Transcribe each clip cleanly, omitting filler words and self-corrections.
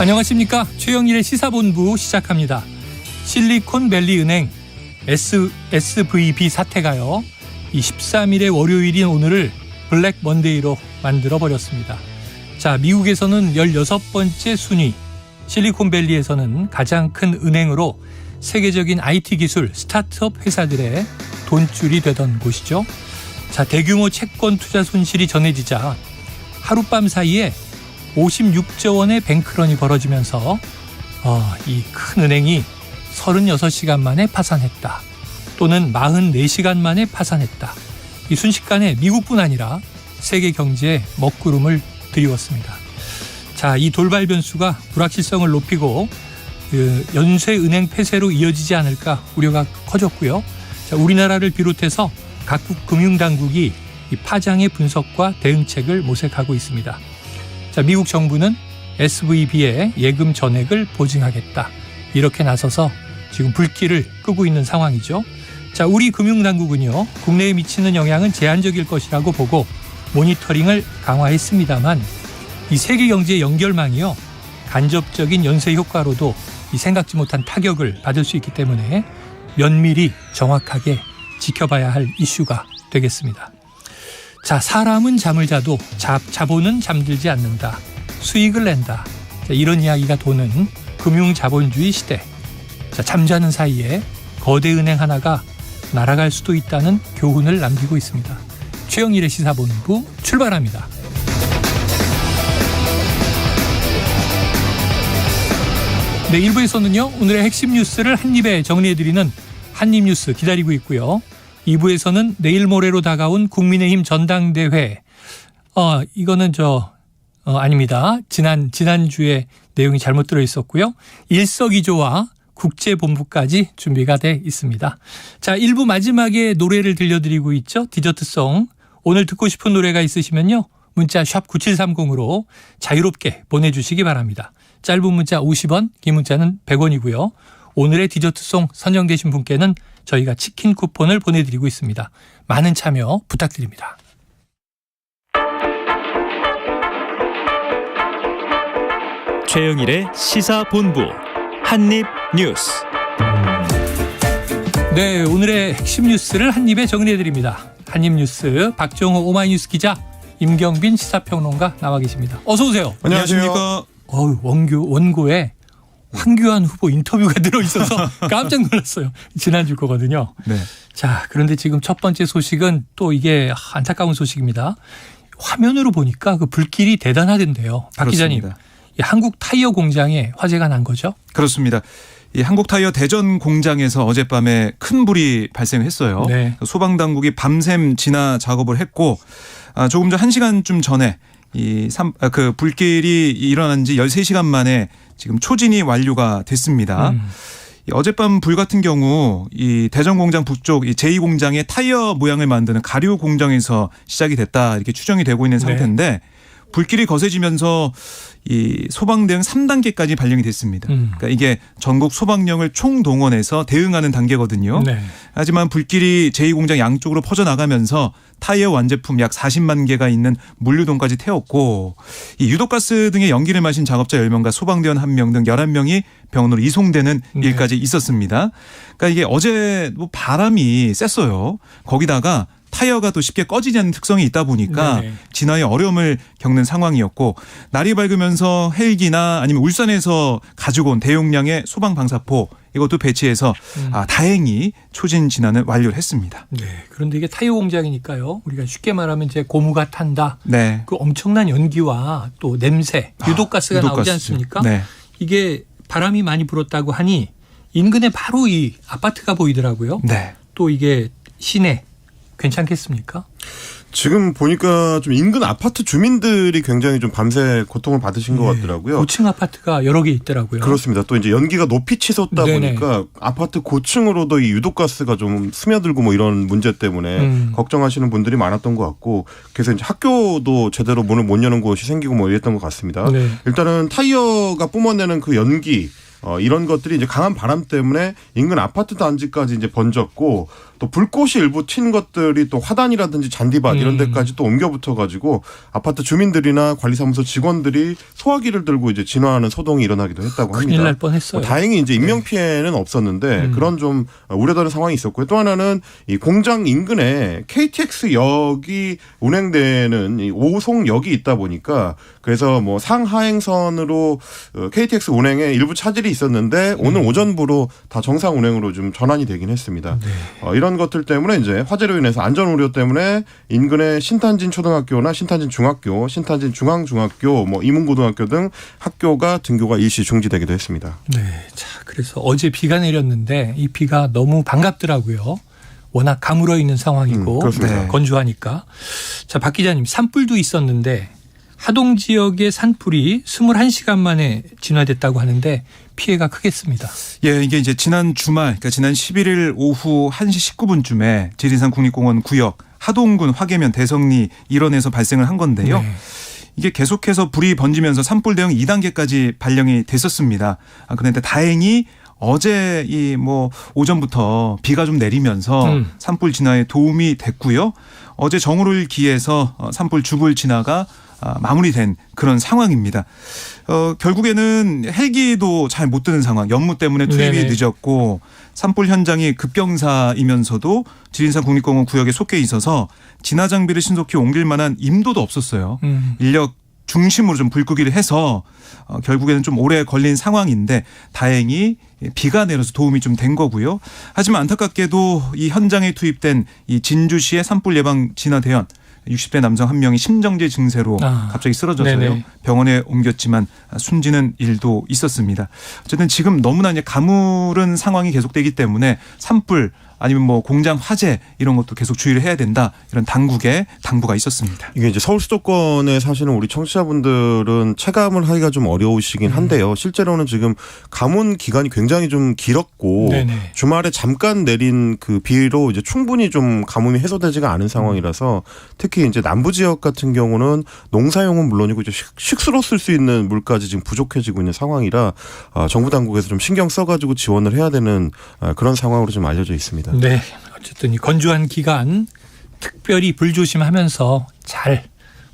안녕하십니까. 최영일의 시사본부 시작합니다. 실리콘밸리 은행 SVB 사태가요. 이 13일의 월요일인 오늘을 블랙 먼데이로 만들어버렸습니다. 자, 미국에서는 16번째 순위, 실리콘밸리에서는 가장 큰 은행으로 세계적인 IT 기술 스타트업 회사들의 돈줄이 되던 곳이죠. 자, 대규모 채권 투자 손실이 전해지자 하룻밤 사이에 56조 원의 뱅크런이 벌어지면서 이 큰 은행이 36시간 만에 파산했다. 또는 44시간 만에 파산했다. 이 순식간에 미국뿐 아니라 세계 경제에 먹구름을 드리웠습니다. 자, 이 돌발 변수가 불확실성을 높이고 연쇄은행 폐쇄로 이어지지 않을까 우려가 커졌고요. 자, 우리나라를 비롯해서 각국 금융당국이 이 파장의 분석과 대응책을 모색하고 있습니다. 자, 미국 정부는 SVB의 예금 전액을 보증하겠다. 이렇게 나서서 지금 불길을 끄고 있는 상황이죠. 자, 우리 금융당국은요, 국내에 미치는 영향은 제한적일 것이라고 보고 모니터링을 강화했습니다만 이 세계 경제의 연결망이요, 간접적인 연쇄 효과로도 이 생각지 못한 타격을 받을 수 있기 때문에 면밀히 정확하게 지켜봐야 할 이슈가 되겠습니다. 자, 사람은 잠을 자도 자본은 잠들지 않는다. 수익을 낸다. 자, 이런 이야기가 도는 금융자본주의 시대. 자, 잠자는 사이에 거대 은행 하나가 날아갈 수도 있다는 교훈을 남기고 있습니다. 최영일의 시사본부 출발합니다. 네, 1부에서는요, 오늘의 핵심 뉴스를 한입에 정리해드리는 한입뉴스 기다리고 있고요. 2부에서는 내일 모레로 다가온 국민의힘 전당대회. 이거는 아닙니다. 지난주에 내용이 잘못 들어있었고요. 일석이조와 국제본부까지 준비가 돼 있습니다. 자, 1부 마지막에 노래를 들려드리고 있죠. 디저트송. 오늘 듣고 싶은 노래가 있으시면요, 문자 샵 9730으로 자유롭게 보내주시기 바랍니다. 짧은 문자 50원, 긴 문자는 100원이고요. 오늘의 디저트송 선정되신 분께는 저희가 치킨 쿠폰을 보내드리고 있습니다. 많은 참여 부탁드립니다. 최영일의 시사본부 한입뉴스. 네, 오늘의 핵심 뉴스를 한입에 정리해드립니다. 한입뉴스 박정호 오마이뉴스 기자, 임경빈 시사평론가 나와 계십니다. 어서 오세요. 안녕하십니까. 원고에 황교안 후보 인터뷰가 들어있어서 깜짝 놀랐어요. 지난주 거거든요. 네. 자, 그런데 지금 첫 번째 소식은 또 이게 안타까운 소식입니다. 화면으로 보니까 그 불길이 대단하던데요. 박 기자님, 이 한국 타이어 공장에 화재가 난 거죠? 그렇습니다. 이 한국 타이어 대전 공장에서 어젯밤에 큰 불이 발생했어요. 네. 소방당국이 밤샘 진화 작업을 했고, 조금 전 1시간쯤 전에 그 불길이 일어난 지 13시간 만에 지금 초진이 완료가 됐습니다. 어젯밤 불 같은 경우 이 대전 공장 북쪽 이 제2공장의 타이어 모양을 만드는 가류 공장에서 시작이 됐다, 이렇게 추정이 되고 있는 상태인데, 불길이 거세지면서 이 소방 대응 3단계까지 발령이 됐습니다. 그러니까 이게 전국 소방령을 총동원해서 대응하는 단계거든요. 네. 하지만 불길이 제2공장 양쪽으로 퍼져나가면서 타이어 완제품 약 40만 개가 있는 물류동까지 태웠고, 이 유독가스 등의 연기를 마신 작업자 10명과 소방대원 1명 등 11명이 병원으로 이송되는 일까지 있었습니다. 그러니까 이게 어제 바람이 셌어요. 거기다가 타이어가 또 쉽게 꺼지지 않는 특성이 있다 보니까 진화에 어려움을 겪는 상황이었고, 날이 밝으면서 헬기나 아니면 울산에서 가지고 온 대용량의 소방방사포, 이것도 배치해서 다행히 초진 진화는 완료를 했습니다. 네. 그런데 이게 타이어 공장이니까요, 우리가 쉽게 말하면 이제 고무가 탄다. 네. 그 엄청난 연기와 또 냄새, 유독가스가 나오지 않습니까? 네. 이게 바람이 많이 불었다고 하니 인근에 바로 이 아파트가 보이더라고요. 네. 또 이게 시내 괜찮겠습니까? 지금 보니까 좀 인근 아파트 주민들이 굉장히 좀 밤새 고통을 받으신 것 같더라고요. 고층 아파트가 여러 개 있더라고요. 그렇습니다. 또 이제 연기가 높이 치솟다 보니까 아파트 고층으로도 이 유독가스가 좀 스며들고 뭐 이런 문제 때문에 걱정하시는 분들이 많았던 것 같고, 그래서 이제 학교도 제대로 문을 못 여는 곳이 생기고 뭐 이랬던 것 같습니다. 네. 일단은 타이어가 뿜어내는 그 연기, 이런 것들이 이제 강한 바람 때문에 인근 아파트 단지까지 이제 번졌고 또 불꽃이 일부 튄 것들이 또 화단이라든지 잔디밭 이런 데까지 또 옮겨 붙어가지고 아파트 주민들이나 관리사무소 직원들이 소화기를 들고 이제 진화하는 소동이 일어나기도 했다고 합니다. 큰일 날 뻔했어요. 다행히 이제 인명 피해는 없었는데 그런 좀 우려되는 상황이 있었고요. 또 하나는 이 공장 인근에 KTX역이 운행되는 이 오송역이 있다 보니까 그래서 뭐 상하행선으로 KTX 운행에 일부 차질이 있었는데 오늘 오전부로 다 정상 운행으로 좀 전환이 되긴 했습니다. 이런 것들 때문에 이제 화재로 인해서 안전 우려 때문에 인근의 신탄진 초등학교나 신탄진 중학교, 신탄진 중앙중학교, 뭐 이문고등학교 등 학교가 등교가 일시 중지되기도 했습니다. 네, 자 그래서 어제 비가 내렸는데 이 비가 너무 반갑더라고요. 워낙 가물어 있는 상황이고 그렇습니다. 건조하니까. 자, 박 기자님 산불도 있었는데 하동 지역의 산불이 21시간 만에 진화됐다고 하는데 피해가 크겠습니다. 예, 이게 이제 지난 주말, 그러니까 지난 11일 오후 1시 19분쯤에 지리산 국립공원 구역 하동군 화계면 대성리 일원에서 발생을 한 건데요. 네. 이게 계속해서 불이 번지면서 산불 대응 2단계까지 발령이 됐었습니다. 그런데 다행히 어제 이 뭐 오전부터 비가 좀 내리면서 산불 진화에 도움이 됐고요. 어제 정오를 기해서 산불 주불 진화가 마무리된 그런 상황입니다. 결국에는 헬기도 잘 못 뜨는 상황, 연무 때문에 투입이 네네. 늦었고 산불 현장이 급경사이면서도 지리산 국립공원 구역에 속해 있어서 진화 장비를 신속히 옮길 만한 인도도 없었어요. 인력 중심으로 좀 불끄기를 해서 결국에는 좀 오래 걸린 상황인데 다행히 비가 내려서 도움이 좀 된 거고요. 하지만 안타깝게도 이 현장에 투입된 이 진주시의 산불 예방 진화대원 60대 남성 한 명이 심정지 증세로 갑자기 쓰러져서요. 네네. 병원에 옮겼지만 숨지는 일도 있었습니다. 어쨌든 지금 너무나 이제 가물은 상황이 계속되기 때문에 산불 아니면 뭐 공장 화재 이런 것도 계속 주의를 해야 된다. 이런 당국의 당부가 있었습니다. 이게 이제 서울 수도권에 사시는 우리 청취자분들은 체감을 하기가 좀 어려우시긴 한데요. 실제로는 지금 가뭄 기간이 굉장히 좀 길었고 네네. 주말에 잠깐 내린 그 비로 이제 충분히 좀 가뭄이 해소되지가 않은 상황이라서 특히 이제 남부 지역 같은 경우는 농사용은 물론이고 이제 식수로 쓸 수 있는 물까지 지금 부족해지고 있는 상황이라 정부 당국에서 좀 신경 써가지고 지원을 해야 되는 그런 상황으로 좀 알려져 있습니다. 네, 어쨌든 이 건조한 기간 특별히 불조심하면서 잘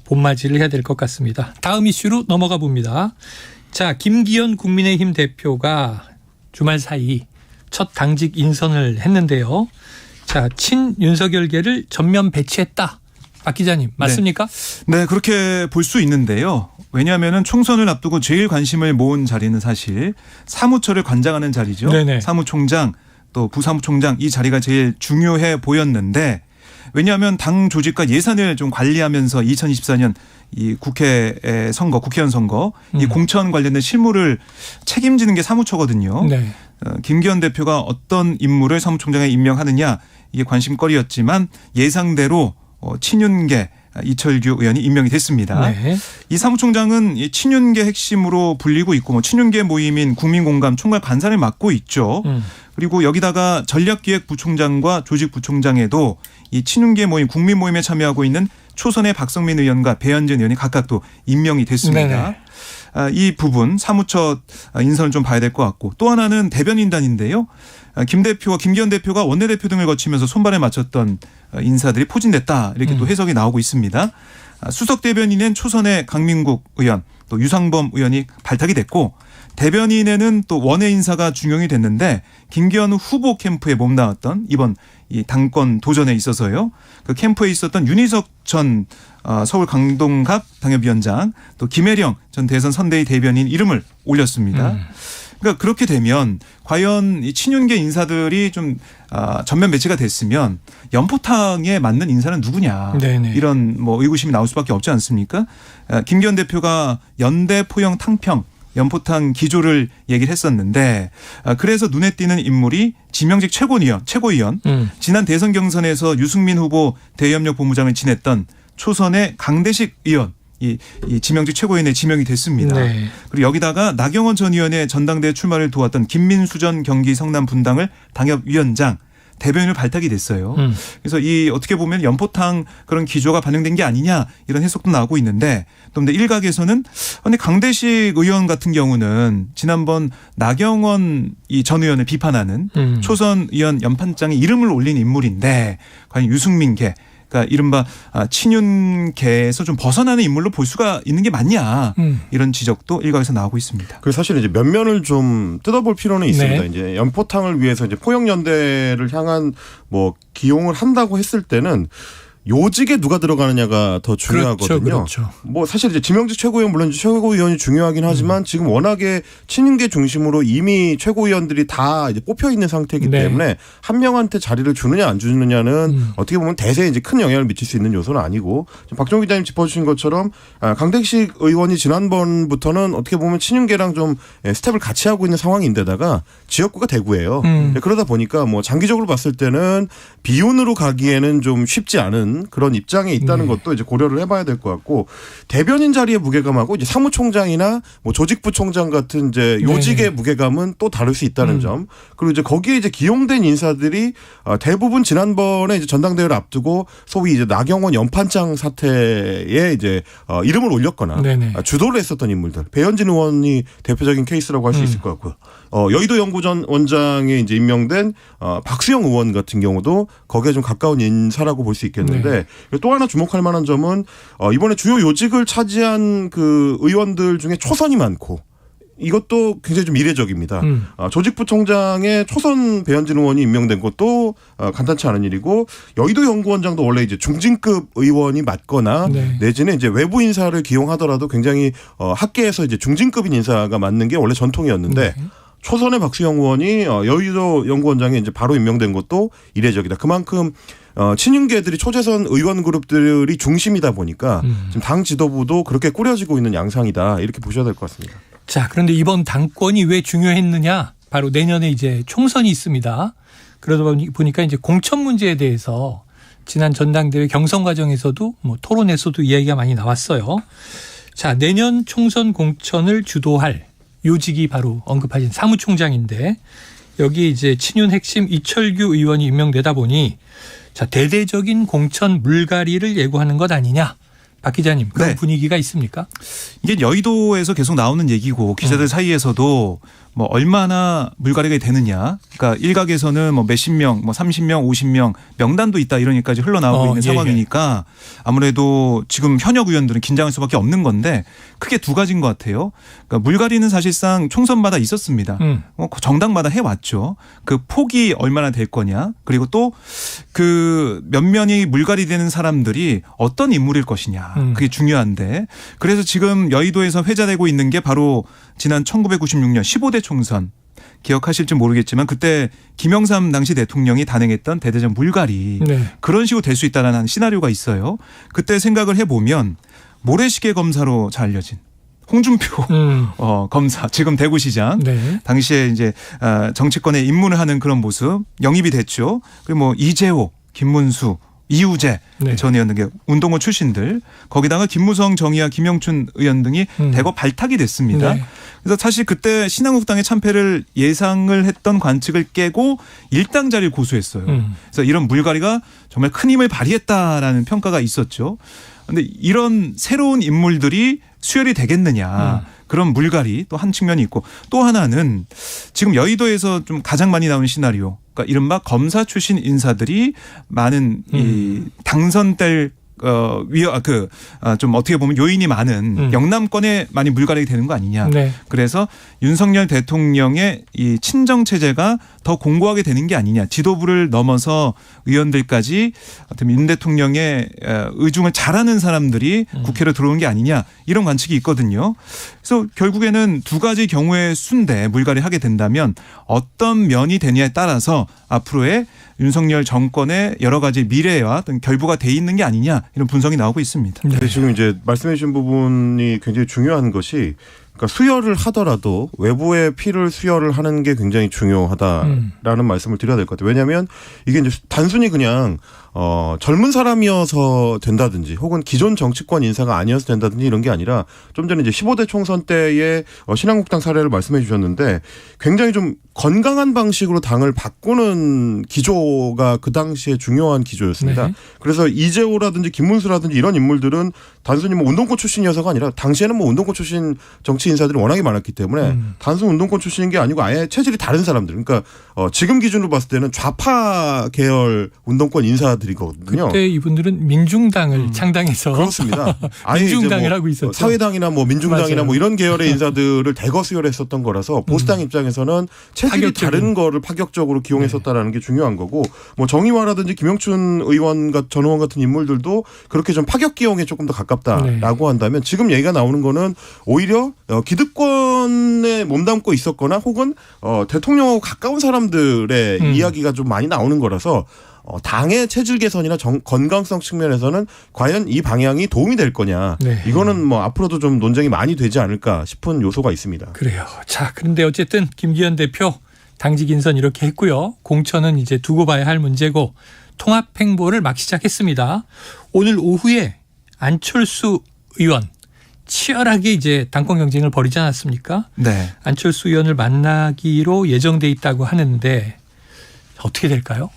봄맞이를 해야 될 것 같습니다. 다음 이슈로 넘어가 봅니다. 자, 김기현 국민의힘 대표가 주말 사이 첫 당직 인선을 했는데요. 자, 친윤석열계를 전면 배치했다. 박 기자님 맞습니까? 네, 그렇게 볼 수 있는데요. 왜냐하면 총선을 앞두고 제일 관심을 모은 자리는 사실 사무처를 관장하는 자리죠. 네네. 사무총장 또 부사무총장 이 자리가 제일 중요해 보였는데 왜냐하면 당 조직과 예산을 좀 관리하면서 2024년 이 국회 선거, 국회의원 선거 이 공천 관련된 실무를 책임지는 게 사무처거든요. 네. 김기현 대표가 어떤 인물을 사무총장에 임명하느냐 이게 관심거리였지만 예상대로 친윤계 이철규 의원이 임명이 됐습니다. 네. 이 사무총장은 이 친윤계 핵심으로 불리고 있고 뭐 친윤계 모임인 국민공감 총괄 간사를 맡고 있죠. 그리고 여기다가 전략기획부총장과 조직부총장에도 이 친윤계 모임 국민 모임에 참여하고 있는 초선의 박성민 의원과 배현진 의원이 각각 또 임명이 됐습니다. 네네. 이 부분 사무처 인선을 좀 봐야 될 것 같고 또 하나는 대변인단인데요. 김 대표와 김기현 대표가 원내대표 등을 거치면서 손발에 맞췄던 인사들이 포진됐다 이렇게 또 해석이 나오고 있습니다. 수석 대변인은 초선의 강민국 의원 또 유상범 의원이 발탁이 됐고 대변인에는 또 원외 인사가 중용이 됐는데 김기현 후보 캠프에 몸담았던 이번 이 당권 도전에 있어서요. 그 캠프에 있었던 윤희석 전 서울 강동갑 당협위원장 또 김혜령 전 대선 선대위 대변인 이름을 올렸습니다. 그러니까 그렇게 되면 과연 이 친윤계 인사들이 좀 전면 배치가 됐으면 연포탕에 맞는 인사는 누구냐 네네. 이런 뭐 의구심이 나올 수밖에 없지 않습니까? 김기현 대표가 연대 포영 탕평 연포탕 기조를 얘기를 했었는데 그래서 눈에 띄는 인물이 지명직 최고위원 지난 대선 경선에서 유승민 후보 대협력 본부장을 지냈던 초선의 강대식 의원 이 지명직 최고위원에 지명이 됐습니다. 네. 그리고 여기다가 나경원 전 의원의 전당대회 출마를 도왔던 김민수 전 경기 성남 분당을 당협위원장 대변인을 발탁이 됐어요. 그래서 이 어떻게 보면 연포탕 그런 기조가 반영된 게 아니냐 이런 해석도 나오고 있는데 또 근데 일각에서는 근데 강대식 의원 같은 경우는 지난번 나경원 이 전 의원을 비판하는 초선 의원 연판장에 이름을 올린 인물인데 과연 유승민계 그러니까 이른바 친윤계에서 좀 벗어나는 인물로 볼 수가 있는 게 맞냐 이런 지적도 일각에서 나오고 있습니다. 그 사실 이제 면면을 좀 뜯어볼 필요는 있습니다. 네. 이제 연포탕을 위해서 이제 포영연대를 향한 뭐 기용을 한다고 했을 때는 요직에 누가 들어가느냐가 더 중요하거든요. 그렇죠. 뭐 사실 이제 지명직 최고위원 물론 최고위원이 중요하긴 하지만 지금 워낙에 친윤계 중심으로 이미 최고위원들이 다 이제 뽑혀 있는 상태이기 네. 때문에 한 명한테 자리를 주느냐 안 주느냐는 어떻게 보면 대세에 이제 큰 영향을 미칠 수 있는 요소는 아니고 지금 박정우 기자님 짚어주신 것처럼 강택식 의원이 지난번부터는 어떻게 보면 친윤계랑 좀 스텝을 같이 하고 있는 상황인데다가 지역구가 대구예요. 그러다 보니까 뭐 장기적으로 봤을 때는 비윤으로 가기에는 좀 쉽지 않은 그런 입장에 있다는 것도 이제 고려를 해봐야 될 것 같고 대변인 자리의 무게감하고 이제 사무총장이나 뭐 조직부총장 같은 이제 요직의 무게감은 또 다를 수 있다는 점 그리고 이제 거기에 이제 기용된 인사들이 대부분 지난번에 이제 전당대회를 앞두고 소위 이제 나경원 연판장 사태에 이제 이름을 올렸거나 주도를 했었던 인물들 배현진 의원이 대표적인 케이스라고 할 수 있을 것 같고요. 여의도 연구전 원장에 이제 임명된 박수영 의원 같은 경우도 거기에 좀 가까운 인사라고 볼 수 있겠는데 또 하나 주목할 만한 점은 이번에 주요 요직을 차지한 그 의원들 중에 초선이 많고 이것도 굉장히 좀 이례적입니다. 조직부총장에 초선 배현진 의원이 임명된 것도 간단치 않은 일이고 여의도 연구원장도 원래 이제 중진급 의원이 맞거나 내지는 이제 외부 인사를 기용하더라도 굉장히 학계에서 이제 중진급인 인사가 맞는 게 원래 전통이었는데 초선의 박수영 의원이 여의도 연구원장에 이제 바로 임명된 것도 이례적이다. 그만큼 친윤계들이 초재선 의원 그룹들이 중심이다 보니까 지금 당 지도부도 그렇게 꾸려지고 있는 양상이다. 이렇게 보셔야 될 것 같습니다. 자, 그런데 이번 당권이 왜 중요했느냐? 바로 내년에 이제 총선이 있습니다. 그러다 보니까 이제 공천 문제에 대해서 지난 전당대회 경선 과정에서도 뭐 토론에서도 이야기가 많이 나왔어요. 자, 내년 총선 공천을 주도할 요직이 바로 언급하신 사무총장인데 여기 이제 친윤 핵심 이철규 의원이 임명되다 보니 자, 대대적인 공천 물갈이를 예고하는 것 아니냐. 박 기자님 그런 분위기가 있습니까? 이게 여의도에서 계속 나오는 얘기고 기자들 사이에서도 뭐 얼마나 물갈이가 되느냐. 그러니까 일각에서는 뭐 몇십 명, 뭐 30명, 50명 명단도 있다 이런 얘기까지 흘러나오고 있는 상황이니까 아무래도 지금 현역 의원들은 긴장할 수밖에 없는 건데 크게 두 가지인 것 같아요. 그러니까 물갈이는 사실상 총선마다 있었습니다. 정당마다 해왔죠. 그 폭이 얼마나 될 거냐. 그리고 또 그 몇몇이 물갈이되는 사람들이 어떤 인물일 것이냐. 그게 중요한데 그래서 지금 여의도에서 회자되고 있는 게 바로 지난 1996년 15대 총선 기억하실지 모르겠지만 그때 김영삼 당시 대통령이 단행했던 대대적 물갈이 그런 식으로 될 수 있다는 시나리오가 있어요. 그때 생각을 해보면 모래시계 검사로 잘 알려진 홍준표 검사 지금 대구시장 당시에 이제 정치권에 입문을 하는 그런 모습 영입이 됐죠. 그리고 뭐 이재호, 김문수, 이우재 전 의원 등의 운동원 출신들 거기다가 김무성, 정의화, 김영춘 의원 등이 대거 발탁이 됐습니다. 그래서 사실 그때 신한국당의 참패를 예상을 했던 관측을 깨고 일당 자리를 고수했어요. 그래서 이런 물갈이가 정말 큰 힘을 발휘했다라는 평가가 있었죠. 그런데 이런 새로운 인물들이 수혈이 되겠느냐. 그런 물갈이 또 한 측면이 있고 또 하나는 지금 여의도에서 좀 가장 많이 나오는 시나리오. 그러니까 이른바 검사 출신 인사들이 많은 이 당선될 좀 어떻게 보면 요인이 많은 영남권에 많이 물갈이게 되는 거 아니냐. 그래서 윤석열 대통령의 이 친정 체제가 더 공고하게 되는 게 아니냐. 지도부를 넘어서 의원들까지 어떤 윤 대통령의 의중을 잘하는 사람들이 국회로 들어오는 게 아니냐. 이런 관측이 있거든요. 그래서 결국에는 두 가지 경우의 순대 물갈이 하게 된다면 어떤 면이 되냐에 따라서 앞으로의 윤석열 정권의 여러 가지 미래와 어떤 결부가 돼 있는 게 아니냐 이런 분석이 나오고 있습니다. 지금 이제 말씀해 주신 부분이 굉장히 중요한 것이 그러니까 수혈을 하더라도 외부의 피를 수혈을 하는 게 굉장히 중요하다라는 말씀을 드려야 될 것 같아요. 왜냐하면 이게 이제 단순히 그냥 젊은 사람이어서 된다든지 혹은 기존 정치권 인사가 아니어서 된다든지 이런 게 아니라 좀 전에 이제 15대 총선 때의 신한국당 사례를 말씀해 주셨는데 굉장히 좀 건강한 방식으로 당을 바꾸는 기조가 그 당시에 중요한 기조였습니다. 네. 그래서 이재호라든지 김문수라든지 이런 인물들은 단순히 뭐 운동권 출신이어서가 아니라 당시에는 뭐 운동권 출신 정치 인사들이 워낙에 많았기 때문에 단순 운동권 출신인 게 아니고 아예 체질이 다른 사람들. 그러니까 지금 기준으로 봤을 때는 좌파 계열 운동권 인사들이거든요. 그때 이분들은 민중당을 창당해서 그렇습니다. 아예 민중당을 이제 뭐 하고 있었죠. 사회당이나 뭐 민중당이나 맞아요. 뭐 이런 계열의 인사들을 대거 수혈했었던 거라서 보수당 입장에서는 체질이 파격적인. 다른 거를 파격적으로 기용했었다라는 게 중요한 거고 뭐 정의화라든지 김영춘 의원과 전 의원 같은 인물들도 그렇게 좀 파격 기용에 조금 더 가깝다라고 한다면 지금 얘기가 나오는 거는 오히려 기득권에 몸담고 있었거나 혹은 대통령하고 가까운 사람들의 이야기가 좀 많이 나오는 거라서 당의 체질 개선이나 건강성 측면에서는 과연 이 방향이 도움이 될 거냐. 네. 이거는 뭐 앞으로도 좀 논쟁이 많이 되지 않을까 싶은 요소가 있습니다. 그래요. 자, 그런데 어쨌든 김기현 대표 당직 인선 이렇게 했고요. 공천은 이제 두고 봐야 할 문제고 통합 행보를 막 시작했습니다. 오늘 오후에 안철수 의원 치열하게 이제 당권 경쟁을 벌이지 않았습니까? 네. 안철수 의원을 만나기로 예정돼 있다고 하는데 어떻게 될까요?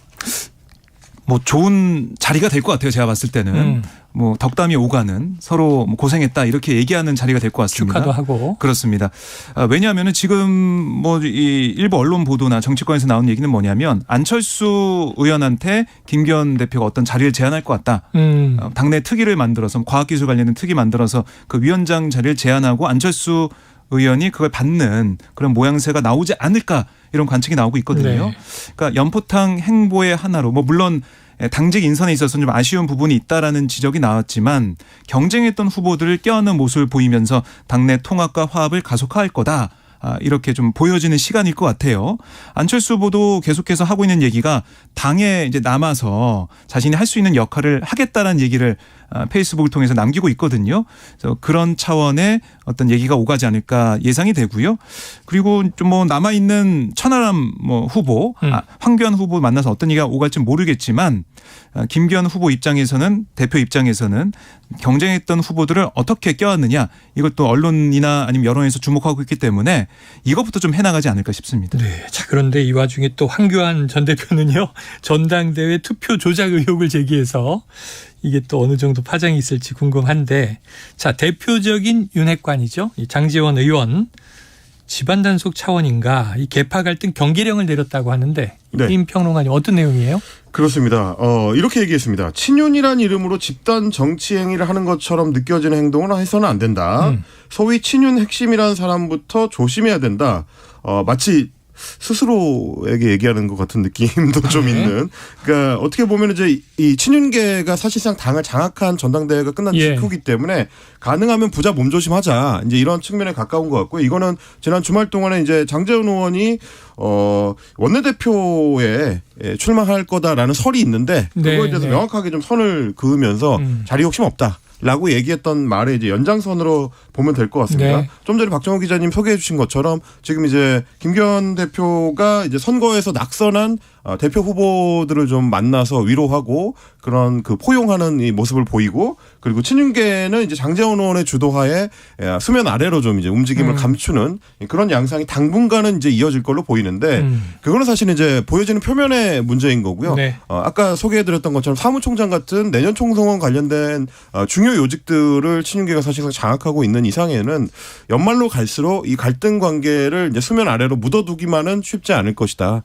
뭐 좋은 자리가 될 것 같아요. 제가 봤을 때는 뭐 덕담이 오가는 서로 뭐 고생했다 이렇게 얘기하는 자리가 될 것 같습니다. 축하도 하고. 그렇습니다. 왜냐하면은 지금 뭐 이 일부 언론 보도나 정치권에서 나온 얘기는 뭐냐면 안철수 의원한테 김기현 대표가 어떤 자리를 제안할 것 같다. 당내 특위를 만들어서 과학기술 관련된 특위 만들어서 그 위원장 자리를 제안하고 안철수 의원이 그걸 받는 그런 모양새가 나오지 않을까 이런 관측이 나오고 있거든요. 네. 그러니까 연포탕 행보의 하나로 뭐 물론 당직 인선에 있어서는 좀 아쉬운 부분이 있다라는 지적이 나왔지만 경쟁했던 후보들을 껴안는 모습을 보이면서 당내 통합과 화합을 가속화할 거다. 이렇게 좀 보여지는 시간일 것 같아요. 안철수 후보도 계속해서 하고 있는 얘기가 당에 이제 남아서 자신이 할 수 있는 역할을 하겠다라는 얘기를 페이스북을 통해서 남기고 있거든요. 그래서 그런 차원의 어떤 얘기가 오가지 않을까 예상이 되고요. 그리고 좀 뭐 남아 있는 천하람 뭐 후보, 황교안 후보 만나서 어떤 얘기가 오갈지 모르겠지만 김기현 후보 입장에서는 대표 입장에서는 경쟁했던 후보들을 어떻게 껴안느냐 이것도 언론이나 아니면 여론에서 주목하고 있기 때문에 이것부터 좀 해나가지 않을까 싶습니다. 네. 자, 그런데 이 와중에 또 황교안 전 대표는요. 전당대회 투표 조작 의혹을 제기해서 이게 또 어느 정도 파장이 있을지 궁금한데 자, 대표적인 윤핵관이죠. 이 장제원 의원 집안 단속 차원인가 이 계파 갈등 경계령을 내렸다고 하는데 네. 임 평론가님 어떤 내용이에요? 그렇습니다. 이렇게 얘기했습니다. 친윤이란 이름으로 집단 정치 행위를 하는 것처럼 느껴지는 행동을 해서는 안 된다. 소위 친윤 핵심이라는 사람부터 조심해야 된다. 마치 스스로에게 얘기하는 것 같은 느낌도 좀 있는. 그러니까 어떻게 보면 이제 이 친윤계가 사실상 당을 장악한 전당대회가 끝난 직후기 때문에 가능하면 부자 몸조심하자. 이제 이런 측면에 가까운 것 같고요. 이거는 지난 주말 동안에 이제 장제원 의원이 원내대표에 출마할 거다라는 설이 있는데 그거에 대해서 명확하게 좀 선을 그으면서 자리 욕심 없다. 라고 얘기했던 말의 이제 연장선으로 보면 될 것 같습니다. 네. 좀 전에 박정호 기자님 소개해 주신 것처럼 지금 이제 김기현 대표가 이제 선거에서 낙선한 대표 후보들을 좀 만나서 위로하고 그런 그 포용하는 이 모습을 보이고 그리고 친윤계는 이제 장제원 의원의 주도하에 수면 아래로 좀 이제 움직임을 감추는 그런 양상이 당분간은 이제 이어질 걸로 보이는데 그거는 사실 이제 보여지는 표면의 문제인 거고요. 네. 아까 소개해드렸던 것처럼 사무총장 같은 내년 총선과 관련된 중요 요직들을 친윤계가 사실상 장악하고 있는 이상에는 연말로 갈수록 이 갈등 관계를 이제 수면 아래로 묻어두기만은 쉽지 않을 것이다.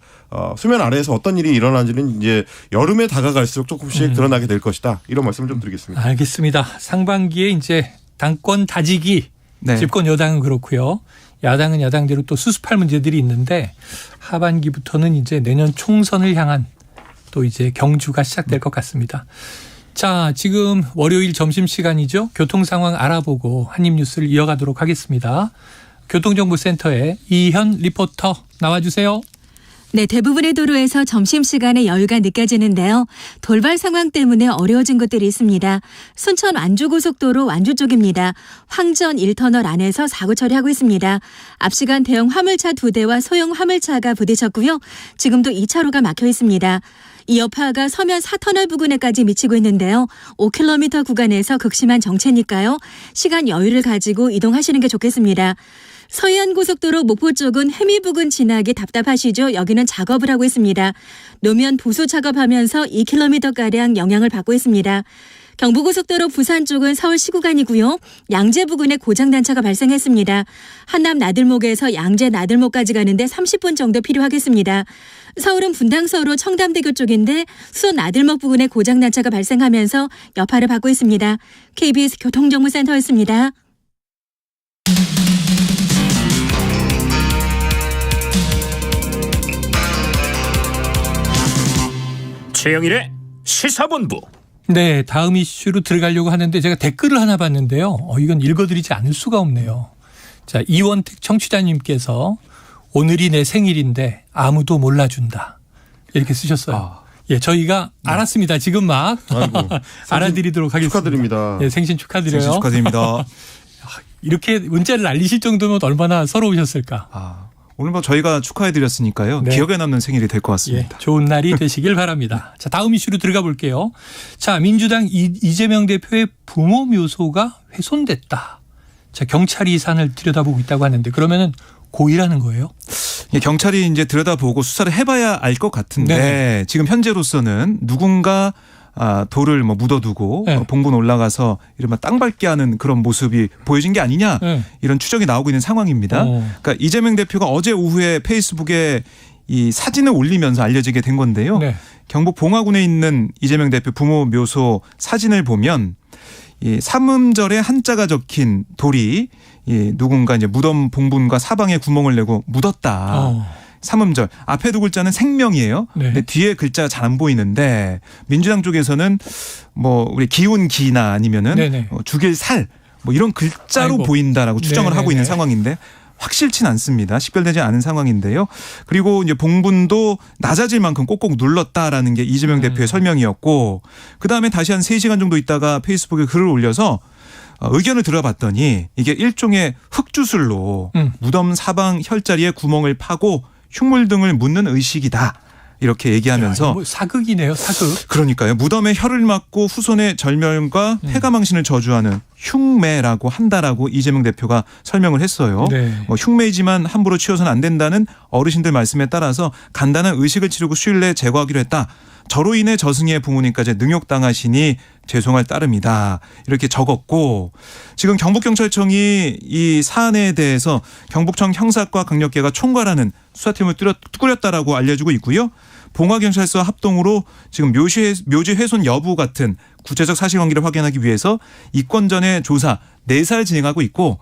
수면 아래에서 어떤 일이 일어나는지는 이제 여름에 다가갈수록 조금씩 드러나게 될 것이다. 이런 말씀을 좀 드리겠습니다. 알겠습니다. 상반기에 이제 당권 다지기 집권 여당은 그렇고요. 야당은 야당대로 또 수습할 문제들이 있는데 하반기부터는 이제 내년 총선을 향한 또 이제 경주가 시작될 것 같습니다. 자, 지금 월요일 점심시간이죠. 교통 상황 알아보고 한입뉴스를 이어가도록 하겠습니다. 교통정보센터에 이현 리포터 나와주세요. 네, 대부분의 도로에서 점심시간에 여유가 느껴지는데요. 돌발 상황 때문에 어려워진 곳들이 있습니다. 순천 완주고속도로 완주 쪽입니다. 황전 1터널 안에서 사고 처리하고 있습니다. 앞시간 대형 화물차 2대와 소형 화물차가 부딪혔고요. 지금도 2차로가 막혀 있습니다. 이 여파가 서면 4터널 부근에까지 미치고 있는데요. 5km 구간에서 극심한 정체니까요. 시간 여유를 가지고 이동하시는 게 좋겠습니다. 서해안고속도로 목포 쪽은 해미 부근 지나기 답답하시죠? 여기는 작업을 하고 있습니다. 노면 보수 작업하면서 2km가량 영향을 받고 있습니다. 경부고속도로 부산 쪽은 서울시 구간이고요. 양재 부근에 고장단차가 발생했습니다. 한남 나들목에서 양재 나들목까지 가는데 30분 정도 필요하겠습니다. 서울은 분당서로 청담대교 쪽인데 수원 나들목 부근에 고장단차가 발생하면서 여파를 받고 있습니다. KBS 교통정보센터였습니다. 최영일의 시사본부. 네, 다음 이슈로 들어가려고 하는데 제가 댓글을 하나 봤는데요. 이건 읽어드리지 않을 수가 없네요. 자, 이원택 청취자님께서 오늘이 내 생일인데 아무도 몰라준다. 이렇게 쓰셨어요. 예, 저희가 알았습니다. 지금 막 알아드리도록 하겠습니다. 축하드립니다. 예, 생신 축하드려요. 생신 축하드립니다. 이렇게 문자를 알리실 정도면 얼마나 서러우셨을까. 오늘 뭐 저희가 축하해드렸으니까요. 네. 기억에 남는 생일이 될 것 예, 같습니다. 좋은 날이 되시길 바랍니다. 자, 다음 이슈로 들어가 볼게요. 자, 민주당 이재명 대표의 부모 묘소가 훼손됐다. 자, 경찰이 이 사안을 들여다보고 있다고 하는데 그러면은 고의라는 거예요? 경찰이 이제 들여다보고 수사를 해봐야 알 것 같은데 네네. 지금 현재로서는 누군가 돌을 뭐 묻어두고 네. 봉분 올라가서 이른바 땅 밟게 하는 그런 모습이 보여진 게 아니냐 네. 이런 추정이 나오고 있는 상황입니다. 그러니까 이재명 대표가 어제 오후에 페이스북에 이 사진을 올리면서 알려지게 된 건데요. 네. 경북 봉화군에 있는 이재명 대표 부모 묘소 사진을 보면 이 삼음절에 한자가 적힌 돌이 이 누군가 이제 무덤 봉분과 사방에 구멍을 내고 묻었다. 삼음절 앞에 두 글자는 생명이에요. 네. 근데 뒤에 글자가 잘 안 보이는데 민주당 쪽에서는 뭐 우리 기운 기나 아니면은 죽일 살 뭐 이런 글자로 아이고. 보인다라고 추정을 네네네. 하고 있는 상황인데 확실치는 않습니다. 식별되지 않은 상황인데요. 그리고 이제 봉분도 낮아질 만큼 꼭꼭 눌렀다라는 게 이재명 대표의 설명이었고 그다음에 다시 한 3시간 정도 있다가 페이스북에 글을 올려서 의견을 들어봤더니 이게 일종의 흙주술로 무덤 사방 혈자리에 구멍을 파고 흉물 등을 묻는 의식이다. 이렇게 얘기하면서 뭐 사극이네요. 사극. 그러니까요. 무덤에 혈을 맞고 후손의 절멸과 폐가망신을 저주하는 흉매라고 한다라고 이재명 대표가 설명을 했어요. 네. 흉매이지만 함부로 치워서는 안 된다는 어르신들 말씀에 따라서 간단한 의식을 치르고 수일 내에 제거하기로 했다. 저로 인해 저승의 부모님까지 능욕당하시니 죄송할 따름이다. 이렇게 적었고 지금 경북경찰청이 이 사안에 대해서 경북청 형사과 강력계가 총괄하는 수사팀을 꾸렸다라고 알려지고 있고요. 봉화경찰서와 합동으로 지금 묘지 훼손 여부 같은 구체적 사실관계를 확인하기 위해서 입건 전에 조사 4살 진행하고 있고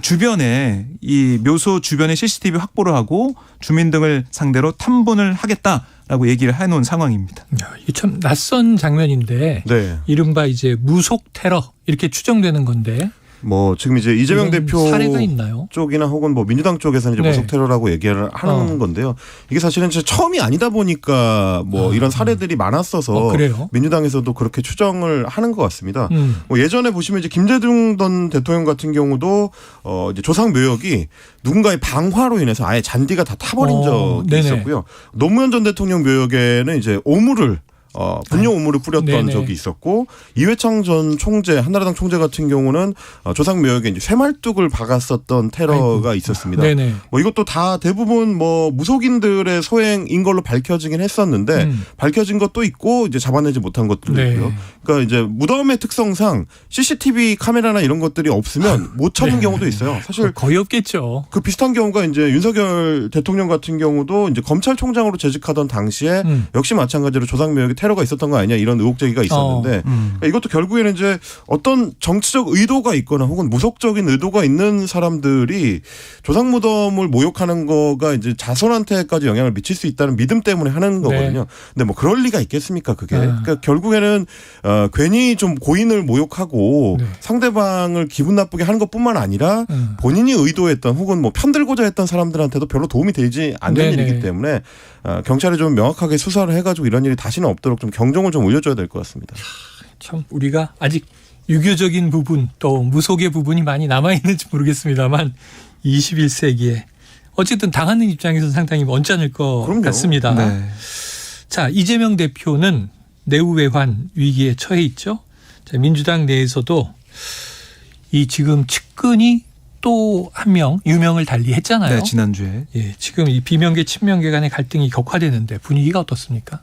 주변에 이 묘소 주변에 CCTV 확보를 하고 주민 등을 상대로 탐문을 하겠다라고 얘기를 해놓은 상황입니다. 이게 참 낯선 장면인데 네. 이른바 이제 무속 테러 이렇게 추정되는 건데 뭐 지금 이제 이재명 이런 대표 사례가 있나요? 쪽이나 혹은 뭐 민주당 쪽에서는 이제 네. 무속 테러라고 얘기를 하는 건데요. 이게 사실은 진짜 처음이 아니다 보니까 뭐 이런 사례들이 많았어서 그래요? 민주당에서도 그렇게 추정을 하는 것 같습니다. 뭐 예전에 보시면 이제 김대중 전 대통령 같은 경우도 이제 조상 묘역이 누군가의 방화로 인해서 아예 잔디가 다 타버린 적이 네네. 있었고요. 노무현 전 대통령 묘역에는 이제 오물을 분뇨 오물을 뿌렸던 네네. 적이 있었고 이회창 전 총재 한나라당 총재 같은 경우는 조상 묘역에 이제 쇠말뚝을 박았었던 테러가 있었습니다. 네네. 뭐 이것도 다 대부분 뭐 무속인들의 소행인 걸로 밝혀지긴 했었는데 밝혀진 것도 있고 이제 잡아내지 못한 것들도 네. 있고요. 그러니까 이제 무덤의 특성상 CCTV 카메라나 이런 것들이 없으면 못 찾는 경우도 있어요. 사실 거의 없겠죠. 그 비슷한 경우가 이제 윤석열 대통령 같은 경우도 이제 검찰총장으로 재직하던 당시에 역시 마찬가지로 조상 묘역에 테러가 있었던 거 아니냐 이런 의혹 제기가 있었는데 그러니까 이것도 결국에는 이제 어떤 정치적 의도가 있거나 혹은 무속적인 의도가 있는 사람들이 조상무덤을 모욕하는 거가 이제 자손한테까지 영향을 미칠 수 있다는 믿음 때문에 하는 거거든요. 네. 근데 뭐 그럴 리가 있겠습니까 그게. 그러니까 결국에는 괜히 좀 고인을 모욕하고 네. 상대방을 기분 나쁘게 하는 것뿐만 아니라 본인이 의도했던 혹은 뭐 편들고자 했던 사람들한테도 별로 도움이 되지 않는 네네. 일이기 때문에 경찰이 좀 명확하게 수사를 해가지고 이런 일이 다시는 없도록 좀 경종을 좀 울려줘야 될 것 같습니다. 참 우리가 아직 유교적인 부분 또 무속의 부분이 많이 남아있는지 모르겠습니다만 21세기에 어쨌든 당하는 입장에서는 상당히 언짢을 것 그럼요. 같습니다. 네. 자, 이재명 대표는 내후외환 위기에 처해 있죠. 자, 민주당 내에서도 이 지금 측근이 또 한 명 유명을 달리했잖아요. 네, 지난주에. 예, 지금 이 비명계 친명계 간의 갈등이 격화되는데 분위기가 어떻습니까?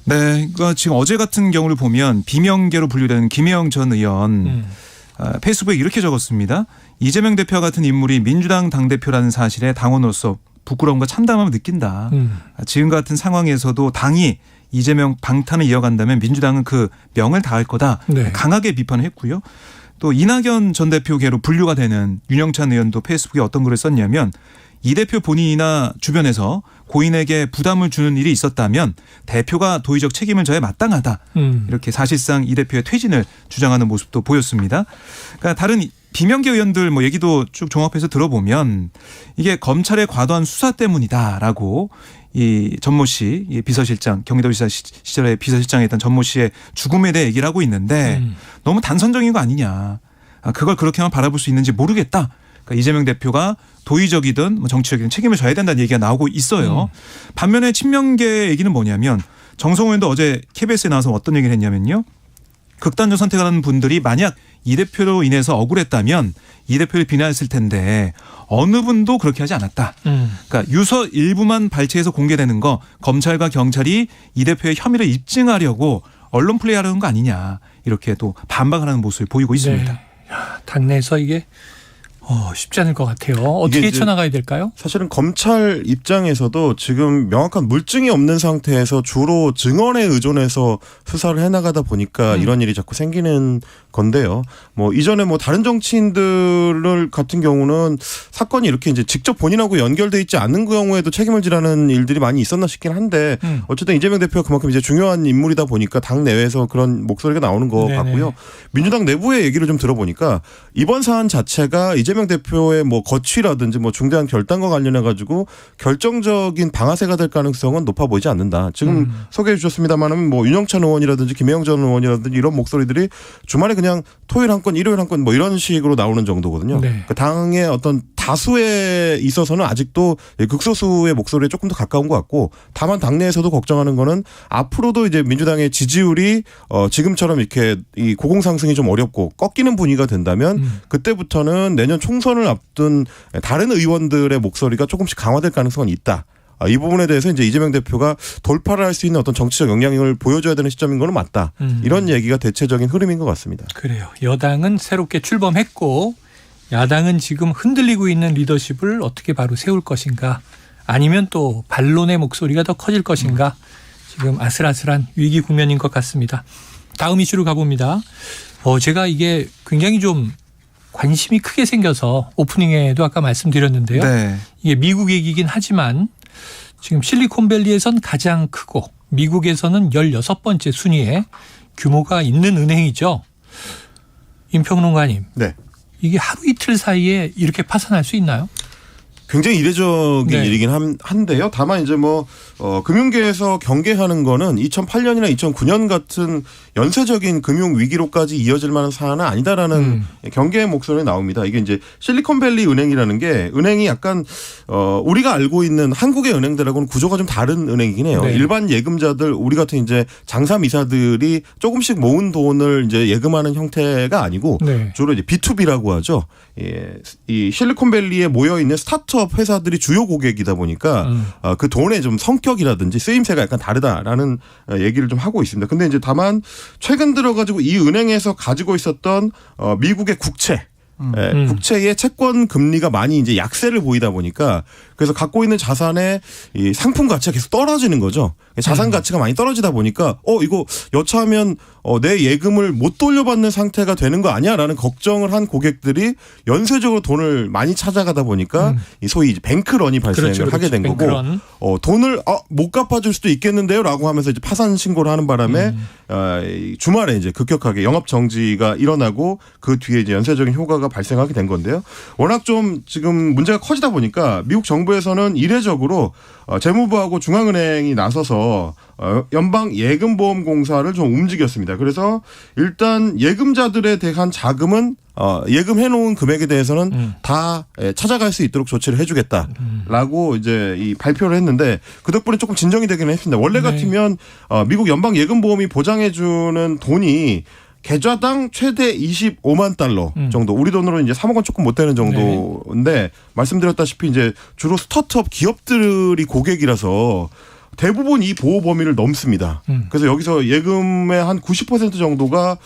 네, 그러니까 지금 어제 같은 경우를 보면 비명계로 분류되는 김혜영 전 의원 페이스북에 이렇게 적었습니다. 이재명 대표와 같은 인물이 민주당 당대표라는 사실에 당원으로서 부끄러움과 참담함을 느낀다. 지금 같은 상황에서도 당이 이재명 방탄을 이어간다면 민주당은 그 명을 다할 거다. 네. 강하게 비판을 했고요. 또 이낙연 전 대표계로 분류가 되는 윤영찬 의원도 페이스북에 어떤 글을 썼냐면 이 대표 본인이나 주변에서 고인에게 부담을 주는 일이 있었다면 대표가 도의적 책임을 져야 마땅하다. 이렇게 사실상 이 대표의 퇴진을 주장하는 모습도 보였습니다. 그러니까 다른 비명계 의원들 뭐 얘기도 쭉 종합해서 들어보면 이게 검찰의 과도한 수사 때문이다라고 이 전모 씨, 이 비서실장, 경기도지사 시절에 비서실장이었던 전모 씨의 죽음에 대해 얘기를 하고 있는데 너무 단선적인 거 아니냐. 그걸 그렇게만 바라볼 수 있는지 모르겠다. 그러니까 이재명 대표가 도의적이든 뭐 정치적이든 책임을 져야 된다는 얘기가 나오고 있어요. 반면에 친명계 얘기는 뭐냐면 정성호 의원도 어제 KBS에 나와서 어떤 얘기를 했냐면요. 극단적 선택을 하는 분들이 만약 이 대표로 인해서 억울했다면 이 대표를 비난했을 텐데 어느 분도 그렇게 하지 않았다. 그러니까 유서 일부만 발췌해서 공개되는 거 검찰과 경찰이 이 대표의 혐의를 입증하려고 언론 플레이하려는 거 아니냐. 이렇게 또 반박하는 모습을 보이고 있습니다. 네. 야, 당내에서 이게 쉽지 않을 것 같아요. 어떻게 이게 이제 쳐나가야 될까요? 사실은 검찰 입장에서도 지금 명확한 물증이 없는 상태에서 주로 증언에 의존해서 수사를 해나가다 보니까 이런 일이 자꾸 생기는 건데요. 뭐 이전에 뭐 다른 정치인들 같은 경우는 사건이 이렇게 이제 직접 본인하고 연결돼 있지 않는 경우에도 책임을 지라는 일들이 많이 있었나 싶긴 한데 어쨌든 이재명 대표가 그만큼 이제 중요한 인물이다 보니까 당 내외에서 그런 목소리가 나오는 것 네네. 같고요. 민주당 내부의 얘기를 좀 들어보니까 이번 사안 자체가 이재명 대표의 뭐 거취라든지 뭐 중대한 결단과 관련해 가지고 결정적인 방아쇠가 될 가능성은 높아 보이지 않는다. 지금 소개해 주셨습니다만은 뭐 윤영찬 의원이라든지 김혜영 전 의원이라든지 이런 목소리들이 주말에 그냥 토요일 한 건, 일요일 한 건 뭐 이런 식으로 나오는 정도거든요. 네. 그러니까 당의 어떤 다수에 있어서는 아직도 극소수의 목소리에 조금 더 가까운 것 같고 다만 당내에서도 걱정하는 거는 앞으로도 이제 민주당의 지지율이 지금처럼 이렇게 이 고공상승이 좀 어렵고 꺾이는 분위기가 된다면 그때부터는 내년 총선을 앞둔 다른 의원들의 목소리가 조금씩 강화될 가능성은 있다. 이 부분에 대해서 이제 이재명 대표가 돌파를 할 수 있는 어떤 정치적 영향력을 보여줘야 되는 시점인 거는 맞다. 이런 얘기가 대체적인 흐름인 것 같습니다. 그래요. 여당은 새롭게 출범했고 야당은 지금 흔들리고 있는 리더십을 어떻게 바로 세울 것인가 아니면 또 반론의 목소리가 더 커질 것인가 지금 아슬아슬한 위기 국면인 것 같습니다. 다음 이슈로 가봅니다. 제가 이게 굉장히 좀 관심이 크게 생겨서 오프닝에도 아까 말씀드렸는데요. 네. 이게 미국 얘기긴 하지만 지금 실리콘밸리에선 가장 크고 미국에서는 16번째 순위에 규모가 있는 은행이죠. 임평론가님. 네. 이게 하루 이틀 사이에 이렇게 파산할 수 있나요? 굉장히 이례적인 네. 일이긴 한데요. 다만 이제 뭐 금융계에서 경계하는 거는 2008년이나 2009년 같은 연쇄적인 금융 위기로까지 이어질 만한 사안은 아니다라는 경계의 목소리가 나옵니다. 이게 이제 실리콘밸리 은행이라는 게 은행이 약간 우리가 알고 있는 한국의 은행들하고는 구조가 좀 다른 은행이긴 해요. 네. 일반 예금자들 우리 같은 이제 장사미사들이 조금씩 모은 돈을 이제 예금하는 형태가 아니고 네. 주로 이제 B2B라고 하죠. 예, 이 실리콘밸리에 모여 있는 스타트업 회사들이 주요 고객이다 보니까 그 돈의 좀 성격이라든지 쓰임새가 약간 다르다라는 얘기를 좀 하고 있습니다. 근데 이제 다만 최근 들어가지고 이 은행에서 가지고 있었던 미국의 국채. 국채의 채권 금리가 많이 이제 약세를 보이다 보니까 그래서 갖고 있는 자산의 이 상품 가치가 계속 떨어지는 거죠. 자산 가치가 많이 떨어지다 보니까 이거 여차하면 내 예금을 못 돌려받는 상태가 되는 거 아니야라는 걱정을 한 고객들이 연쇄적으로 돈을 많이 찾아가다 보니까 이 소위 이제 뱅크런이 발생을 하게 된 뱅크런. 거고 돈을 못 갚아줄 수도 있겠는데요라고 하면서 이제 파산 신고를 하는 바람에 주말에 이제 급격하게 영업 정지가 일어나고 그 뒤에 이제 연쇄적인 효과가 발생하게 된 건데요. 워낙 좀 지금 문제가 커지다 보니까 미국 정부에서는 이례적으로 재무부하고 중앙은행이 나서서 연방 예금보험공사를 좀 움직였습니다. 그래서 일단 예금자들에 대한 자금은 예금해놓은 금액에 대해서는 다 찾아갈 수 있도록 조치를 해주겠다라고 이제 이 발표를 했는데 그 덕분에 조금 진정이 되기는 했습니다. 원래 같으면 미국 연방 예금보험이 보장해주는 돈이 계좌당 최대 25만 달러 정도. 우리 돈으로 이제 3억 원 조금 못 되는 정도인데 말씀드렸다시피 이제 주로 스타트업 기업들이 고객이라서 대부분 이 보호 범위를 넘습니다. 그래서 여기서 예금의 한 90% 정도가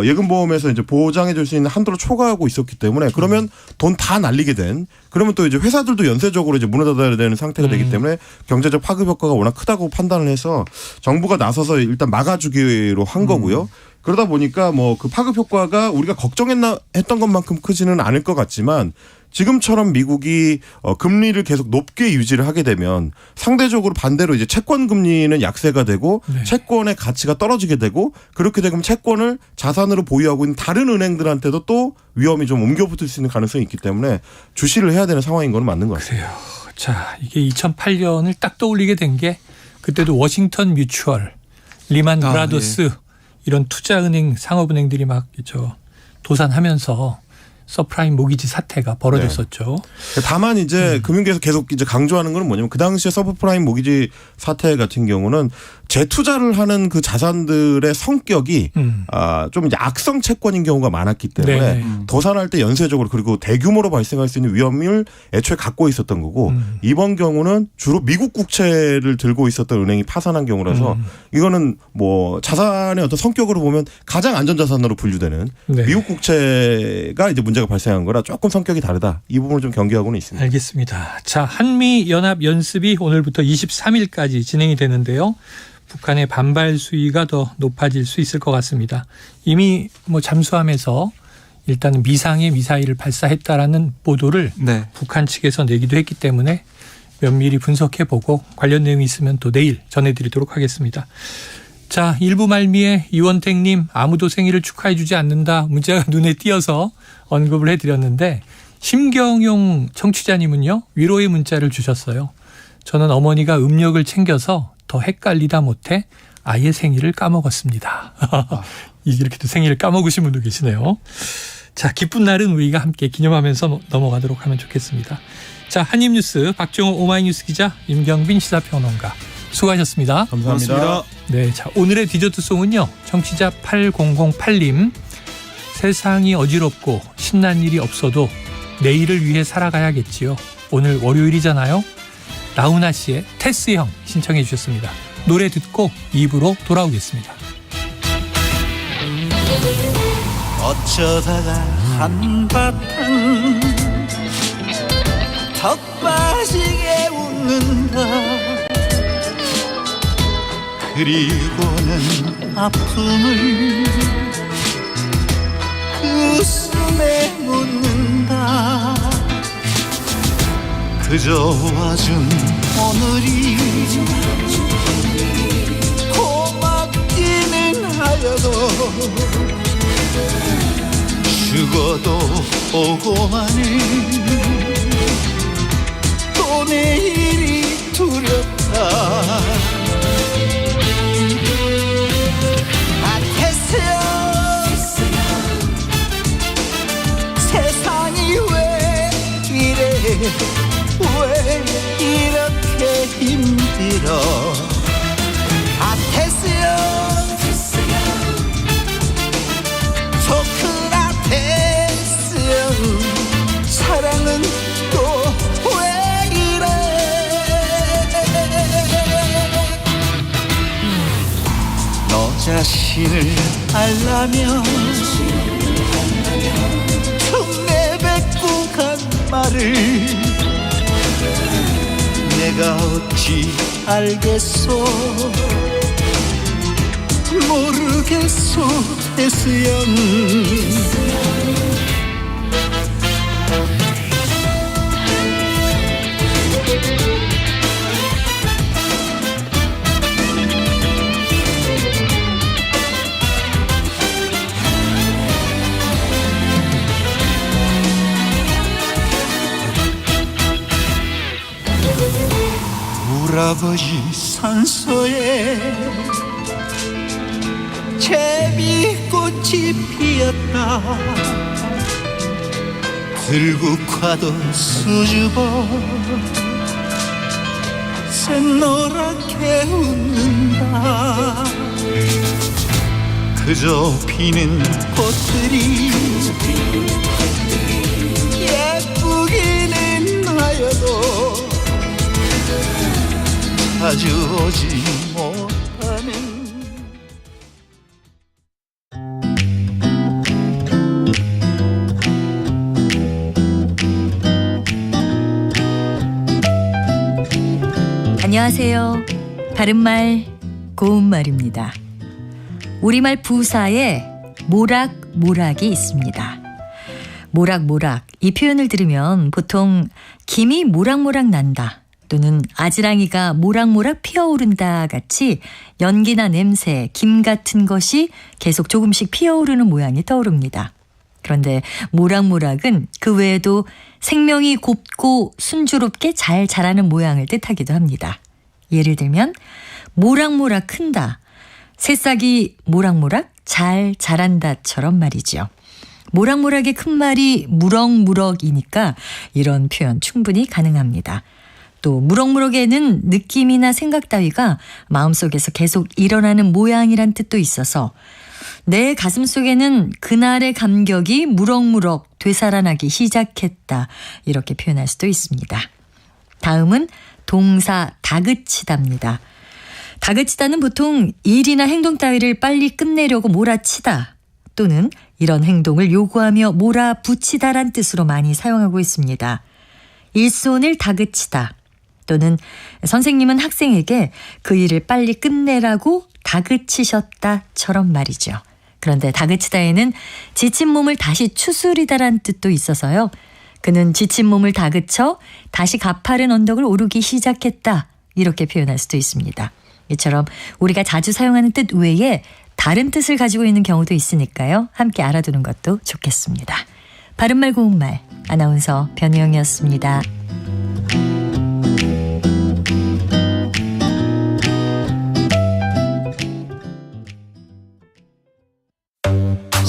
예금보험에서 이제 보장해 줄 수 있는 한도를 초과하고 있었기 때문에 그러면 돈 다 날리게 된 그러면 또 이제 회사들도 연쇄적으로 이제 문을 닫아야 되는 상태가 되기 때문에 경제적 파급 효과가 워낙 크다고 판단을 해서 정부가 나서서 일단 막아주기로 한 거고요. 그러다 보니까 뭐 그 파급 효과가 우리가 걱정했던 것만큼 크지는 않을 것 같지만 지금처럼 미국이 금리를 계속 높게 유지를 하게 되면 상대적으로 반대로 이제 채권 금리는 약세가 되고 채권의 가치가 떨어지게 되고 그렇게 되면 채권을 자산으로 보유하고 있는 다른 은행들한테도 또 위험이 좀 옮겨붙을 수 있는 가능성이 있기 때문에 주시를 해야 되는 상황인 건 맞는 것 같습니다. 그래요. 자, 이게 2008년을 딱 떠올리게 된 게 그때도 워싱턴 뮤추얼, 리만 브라더스 이런 투자은행 상업은행들이 막 도산하면서 서프라임 모기지 사태가 벌어졌었죠. 다만 이제 금융계에서 계속 이제 강조하는 건 뭐냐면 그 당시에 서브프라임 모기지 사태 같은 경우는 재투자를 하는 그 자산들의 성격이 좀 이제 악성 채권인 경우가 많았기 때문에 도산할 때 연쇄적으로 그리고 대규모로 발생할 수 있는 위험을 애초에 갖고 있었던 거고 이번 경우는 주로 미국 국채를 들고 있었던 은행이 파산한 경우라서 이거는 뭐 자산의 어떤 성격으로 보면 가장 안전자산으로 분류되는 미국 국채가 이제 문제가 발생한 거라 조금 성격이 다르다. 이 부분을 좀 경계하고는 있습니다. 알겠습니다. 자, 한미연합연습이 오늘부터 23일까지 진행이 되는데요. 북한의 반발 수위가 더 높아질 수 있을 것 같습니다. 이미 뭐 잠수함에서 일단은 미상의 미사일을 발사했다라는 보도를 북한 측에서 내기도 했기 때문에 면밀히 분석해보고 관련 내용이 있으면 또 내일 전해드리도록 하겠습니다. 자, 1부 말미에 이원택님 아무도 생일을 축하해주지 않는다. 문자가 눈에 띄어서 언급을 해드렸는데 심경용 청취자님은요. 위로의 문자를 주셨어요. 저는 어머니가 음력을 챙겨서 더 헷갈리다 못해 아예 생일을 까먹었습니다. 이렇게도 생일을 까먹으신 분도 계시네요. 자, 기쁜 날은 우리가 함께 기념하면서 넘어가도록 하면 좋겠습니다. 자, 한입뉴스 박정호 오마이뉴스 기자 임경빈 시사평론가 수고하셨습니다. 감사합니다. 네, 자, 오늘의 디저트송은요. 청취자 8008님. 세상이 어지럽고 신난 일이 없어도 내일을 위해 살아가야겠지요. 오늘 월요일이잖아요. 라우나 씨의 테스 형 신청해 주셨습니다. 노래 듣고 2부로 돌아오겠습니다. 어쩌다가 한바탕 턱 빠지게 웃는다. 그리고는 아픔을 그 숨에 묻는다. 그저 와준 오늘이 고맙기는 하여도 죽어도 오고 마는 또 내일이 두렵다. 세상이 왜 이래 왜 이렇게 힘들어. 테스형 좋구나 테스형 사랑은 또 왜 이래. 너 자신을 알라면 흉내 뱉고 간 말을 내가 어찌 알겠소 모르겠소 태수연 울아버지 산소에 제비꽃이 피었다 들국화도 수줍어 샛노랗게 웃는다 그저 피는 꽃들이 예쁘기는 하여도 자주 오지 못하는 안녕하세요. 바른말 고운말입니다. 우리말 부사에 모락모락이 있습니다. 모락모락 이 표현을 들으면 보통 김이 모락모락 난다 또는 아지랑이가 모락모락 피어오른다 같이 연기나 냄새, 김 같은 것이 계속 조금씩 피어오르는 모양이 떠오릅니다. 그런데 모락모락은 그 외에도 생명이 곱고 순조롭게 잘 자라는 모양을 뜻하기도 합니다. 예를 들면 모락모락 큰다, 새싹이 모락모락 잘 자란다처럼 말이죠. 모락모락의 큰 말이 무럭무럭이니까 이런 표현 충분히 가능합니다. 또 무럭무럭에는 느낌이나 생각 따위가 마음속에서 계속 일어나는 모양이란 뜻도 있어서 내 가슴속에는 그날의 감격이 무럭무럭 되살아나기 시작했다 이렇게 표현할 수도 있습니다. 다음은 동사 다그치다입니다. 다그치다는 보통 일이나 행동 따위를 빨리 끝내려고 몰아치다 또는 이런 행동을 요구하며 몰아붙이다란 뜻으로 많이 사용하고 있습니다. 일손을 다그치다 또는 선생님은 학생에게 그 일을 빨리 끝내라고 다그치셨다처럼 말이죠. 그런데 다그치다에는 지친 몸을 다시 추스리다란 뜻도 있어서요. 그는 지친 몸을 다그쳐 다시 가파른 언덕을 오르기 시작했다 이렇게 표현할 수도 있습니다. 이처럼 우리가 자주 사용하는 뜻 외에 다른 뜻을 가지고 있는 경우도 있으니까요. 함께 알아두는 것도 좋겠습니다. 바른말 고운말 아나운서 변희영이었습니다.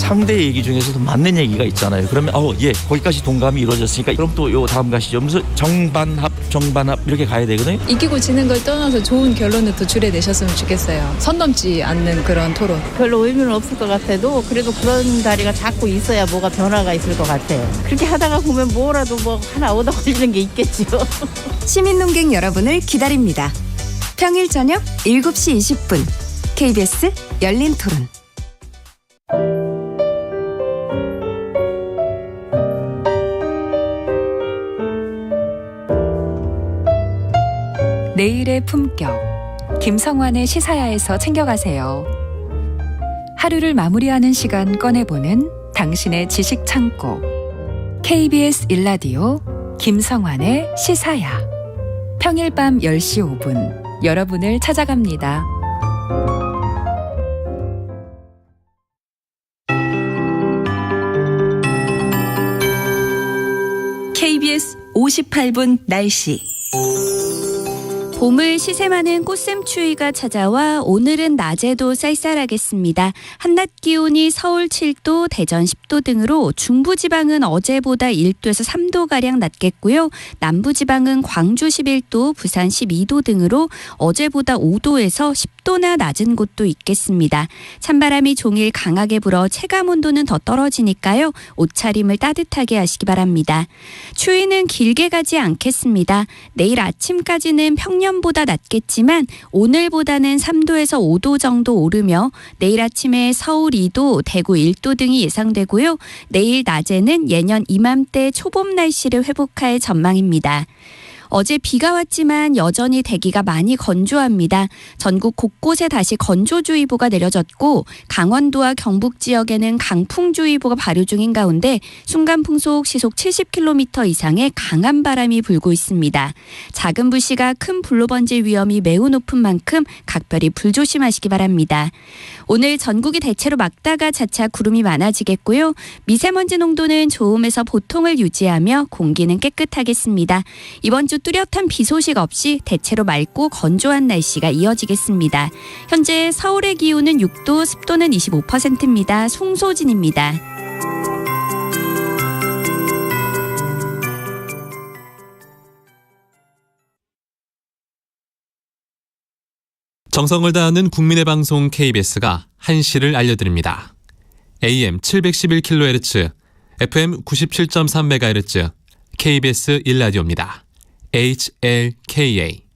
3대 얘기 중에서도 맞는 얘기가 있잖아요. 그러면 예, 거기까지 동감이 이루어졌으니까 그럼 또 요 다음 가시죠. 무슨 정반합 이렇게 가야 되거든요. 이기고 지는 걸 떠나서 좋은 결론을 도출해내셨으면 좋겠어요. 선 넘지 않는 그런 토론. 별로 의미는 없을 것 같아도 그래도 그런 자리가 자꾸 있어야 뭐가 변화가 있을 것 같아요. 그렇게 하다가 보면 뭐라도 뭐 하나 얻어 걸리는 게 있겠죠. 시민논객 여러분을 기다립니다. 평일 저녁 7시 20분 KBS 열린 토론. 내일의 품격, 김성환의 시사야에서 챙겨가세요. 하루를 마무리하는 시간 꺼내보는 당신의 지식 창고. KBS 1라디오 김성환의 시사야. 평일 밤 10시 5분 여러분을 찾아갑니다. KBS 58분 날씨. 봄을 시샘하는 꽃샘추위가 찾아와 오늘은 낮에도 쌀쌀하겠습니다. 한낮 기온이 서울 7도, 대전 10도 등으로 중부지방은 어제보다 1도에서 3도가량 낮겠고요. 남부지방은 광주 11도, 부산 12도 등으로 어제보다 5도에서 10도나 낮은 곳도 있겠습니다. 찬바람이 종일 강하게 불어 체감온도는 더 떨어지니까요. 옷차림을 따뜻하게 하시기 바랍니다. 추위는 길게 가지 않겠습니다. 내일 아침까지는 평년보다 낮겠지만 오늘보다는 3도에서 5도 정도 오르며 내일 아침에 서울 2도, 대구 1도 등이 예상되고요. 내일 낮에는 예년 이맘때 초봄 날씨를 회복할 전망입니다. 어제 비가 왔지만 여전히 대기가 많이 건조합니다. 전국 곳곳에 다시 건조주의보가 내려졌고 강원도와 경북 지역에는 강풍주의보가 발효 중인 가운데 순간풍속 시속 70km 이상의 강한 바람이 불고 있습니다. 작은 불씨가 큰 불로 번질 위험이 매우 높은 만큼 각별히 불조심하시기 바랍니다. 오늘 전국이 대체로 맑다가 차차 구름이 많아지겠고요. 미세먼지 농도는 좋음에서 보통을 유지하며 공기는 깨끗하겠습니다. 이번 주 뚜렷한 비 소식 없이 대체로 맑고 건조한 날씨가 이어지겠습니다. 현재 서울의 기온은 6도, 습도는 25%입니다. 송소진입니다. 정성을 다하는 국민의 방송 KBS가 한시를 알려드립니다. AM 711kHz, FM 97.3MHz, KBS 1라디오입니다. HLKA.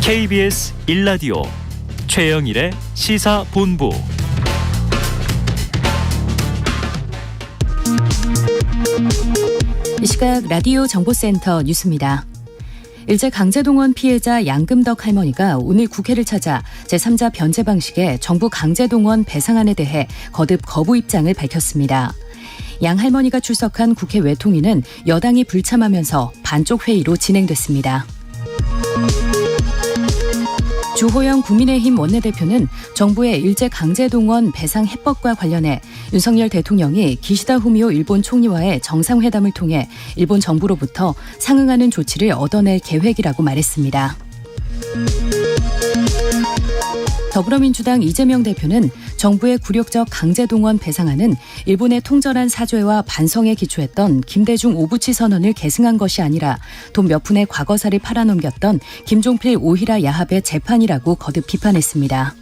KBS 1라디오 최영일의 시사본부. 이 시각 라디오 정보센터 뉴스입니다. 일제강제동원 피해자 양금덕 할머니가 오늘 국회를 찾아 제3자 변제 방식의 정부 강제동원 배상안에 대해 거듭 거부 입장을 밝혔습니다. 양 할머니가 출석한 국회 외통위는 여당이 불참하면서 반쪽 회의로 진행됐습니다. 주호영 국민의힘 원내대표는 정부의 일제강제동원 배상 해법과 관련해 윤석열 대통령이 기시다 후미오 일본 총리와의 정상회담을 통해 일본 정부로부터 상응하는 조치를 얻어낼 계획이라고 말했습니다. 더불어민주당 이재명 대표는 정부의 굴욕적 강제동원 배상안은 일본의 통절한 사죄와 반성에 기초했던 김대중 오부치 선언을 계승한 것이 아니라 돈 몇 푼의 과거사를 팔아넘겼던 김종필 오히라 야합의 재판이라고 거듭 비판했습니다.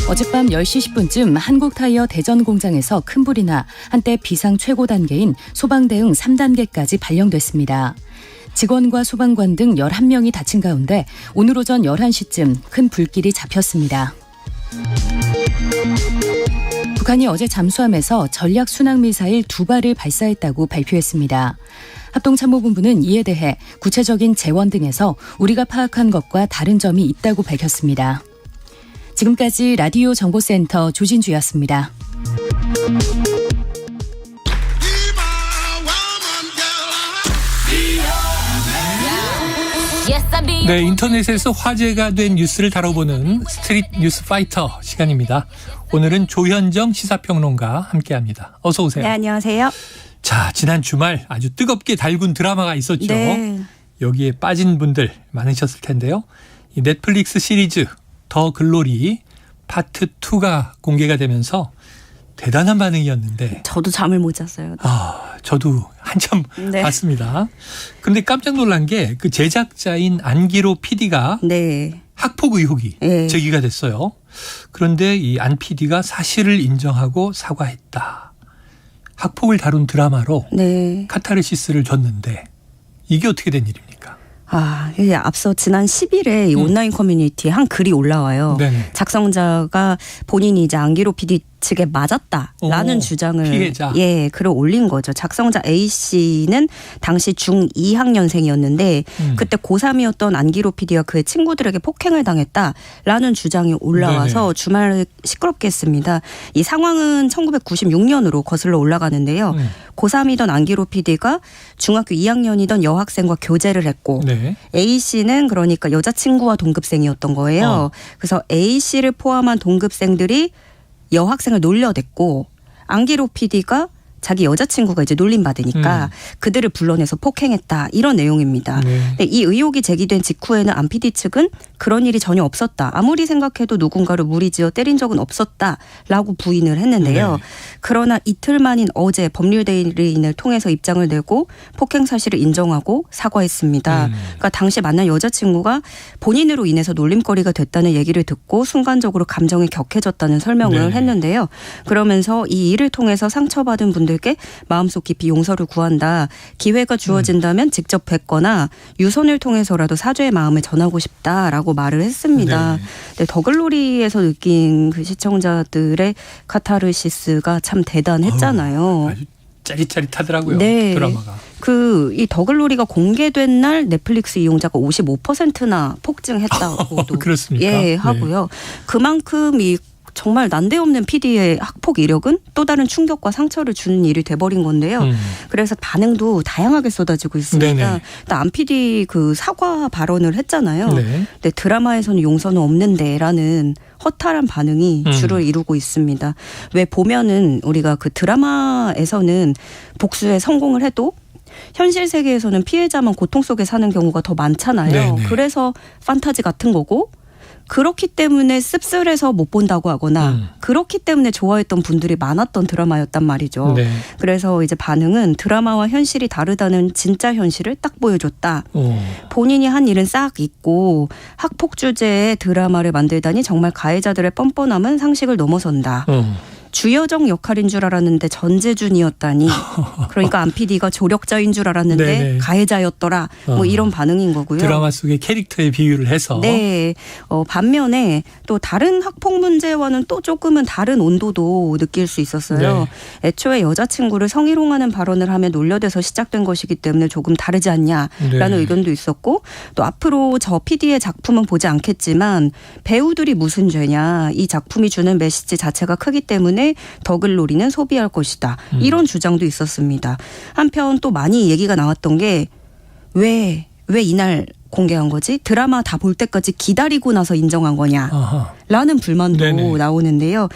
어젯밤 10시 10분쯤 한국타이어 대전 공장에서 큰 불이 나 한때 비상 최고 단계인 소방대응 3단계까지 발령됐습니다. 직원과 소방관 등 11명이 다친 가운데 오늘 오전 11시쯤 큰 불길이 잡혔습니다. 북한이 어제 잠수함에서 전략 순항미사일 2발을 발사했다고 발표했습니다. 합동참모본부는 이에 대해 구체적인 재원 등에서 우리가 파악한 것과 다른 점이 있다고 밝혔습니다. 지금까지 라디오 정보센터 조진주였습니다. 네, 인터넷에서 화제가 된 뉴스를 다뤄보는 스트릿 뉴스 파이터 시간입니다. 오늘은 조현정 시사평론가 함께합니다. 어서 오세요. 네, 안녕하세요. 자, 지난 주말 아주 뜨겁게 달군 드라마가 있었죠. 네. 여기에 빠진 분들 많으셨을 텐데요. 이 넷플릭스 시리즈 더 글로리 파트 2가 공개가 되면서 대단한 반응이었는데 저도 잠을 못 잤어요. 저도 한참 네. 봤습니다. 그런데 깜짝 놀란 게 그 제작자인 안기로 PD가 학폭 의혹이 제기가 됐어요. 그런데 이 안 PD가 사실을 인정하고 사과했다. 학폭을 다룬 드라마로 카타르시스를 줬는데 이게 어떻게 된 일입니까? 이게 앞서 지난 10일에 이 온라인 커뮤니티에 한 글이 올라와요. 네네. 작성자가 본인이 이제 안기로 PD 측에 맞았다라는 주장을 피해자. 글을 올린 거죠. 작성자 A 씨는 당시 중2학년생이었는데 그때 고3이었던 안기로 PD와 그의 친구들에게 폭행을 당했다라는 주장이 올라와서 네네. 주말을 시끄럽게 했습니다. 이 상황은 1996년으로 거슬러 올라가는데요. 고3이던 안기로 PD가 중학교 2학년이던 여학생과 교제를 했고 A 씨는 그러니까 여자친구와 동급생이었던 거예요. 그래서 A 씨를 포함한 동급생들이 여학생을 놀려댔고 안기로 PD가 자기 여자친구가 이제 놀림받으니까 그들을 불러내서 폭행했다. 이런 내용입니다. 근데 이 의혹이 제기된 직후에는 안 PD 측은 그런 일이 전혀 없었다. 아무리 생각해도 누군가를 무리지어 때린 적은 없었다라고 부인을 했는데요. 그러나 이틀 만인 어제 법률 대리인을 통해서 입장을 내고 폭행 사실을 인정하고 사과했습니다. 그러니까 당시 만난 여자친구가 본인으로 인해서 놀림거리가 됐다는 얘기를 듣고 순간적으로 감정이 격해졌다는 설명을 했는데요. 그러면서 이 일을 통해서 상처받은 분들께 마음속 깊이 용서를 구한다. 기회가 주어진다면 직접 뵙거나 유선을 통해서라도 사죄의 마음을 전하고 싶다라고 말을 했습니다. 네, 더글로리에서 느낀 그 시청자들의 카타르시스가 참 대단했잖아요. 아주 짜릿짜릿하더라고요. 네. 드라마가. 이 더글로리가 공개된 날 넷플릭스 이용자가 55%나 폭증했다고도 그렇습니까? 예, 하고요. 그만큼 이 정말 난데없는 PD의 학폭 이력은 또 다른 충격과 상처를 주는 일이 돼버린 건데요. 그래서 반응도 다양하게 쏟아지고 있습니다. 안 PD 그 사과 발언을 했잖아요. 근데 드라마에서는 용서는 없는데라는 허탈한 반응이 주를 이루고 있습니다. 왜 보면은 우리가 그 드라마에서는 복수에 성공을 해도 현실 세계에서는 피해자만 고통 속에 사는 경우가 더 많잖아요. 그래서 판타지 같은 거고 그렇기 때문에 씁쓸해서 못 본다고 하거나 그렇기 때문에 좋아했던 분들이 많았던 드라마였단 말이죠. 그래서 이제 반응은 드라마와 현실이 다르다는 진짜 현실을 딱 보여줬다. 본인이 한 일은 싹 잊고 학폭 주제의 드라마를 만들다니 정말 가해자들의 뻔뻔함은 상식을 넘어선다. 주여정 역할인 줄 알았는데 전재준이었다니. 그러니까 안 PD가 조력자인 줄 알았는데 가해자였더라. 뭐 이런 반응인 거고요. 드라마 속의 캐릭터에 비유를 해서. 네. 반면에 또 다른 학폭 문제와는 또 조금은 다른 온도도 느낄 수 있었어요. 애초에 여자친구를 성희롱하는 발언을 하며 놀려대서 시작된 것이기 때문에 조금 다르지 않냐라는 의견도 있었고 또 앞으로 저 PD의 작품은 보지 않겠지만 배우들이 무슨 죄냐. 이 작품이 주는 메시지 자체가 크기 때문에 더글로리는 소비할 것이다. 이런 주장도 있었습니다. 한편 또 많이 얘기가 나왔던 게 왜 이날 공개한 거지? 드라마 다 볼 때까지 기다리고 나서 인정한 거냐? 라는 불만도 나오는데요.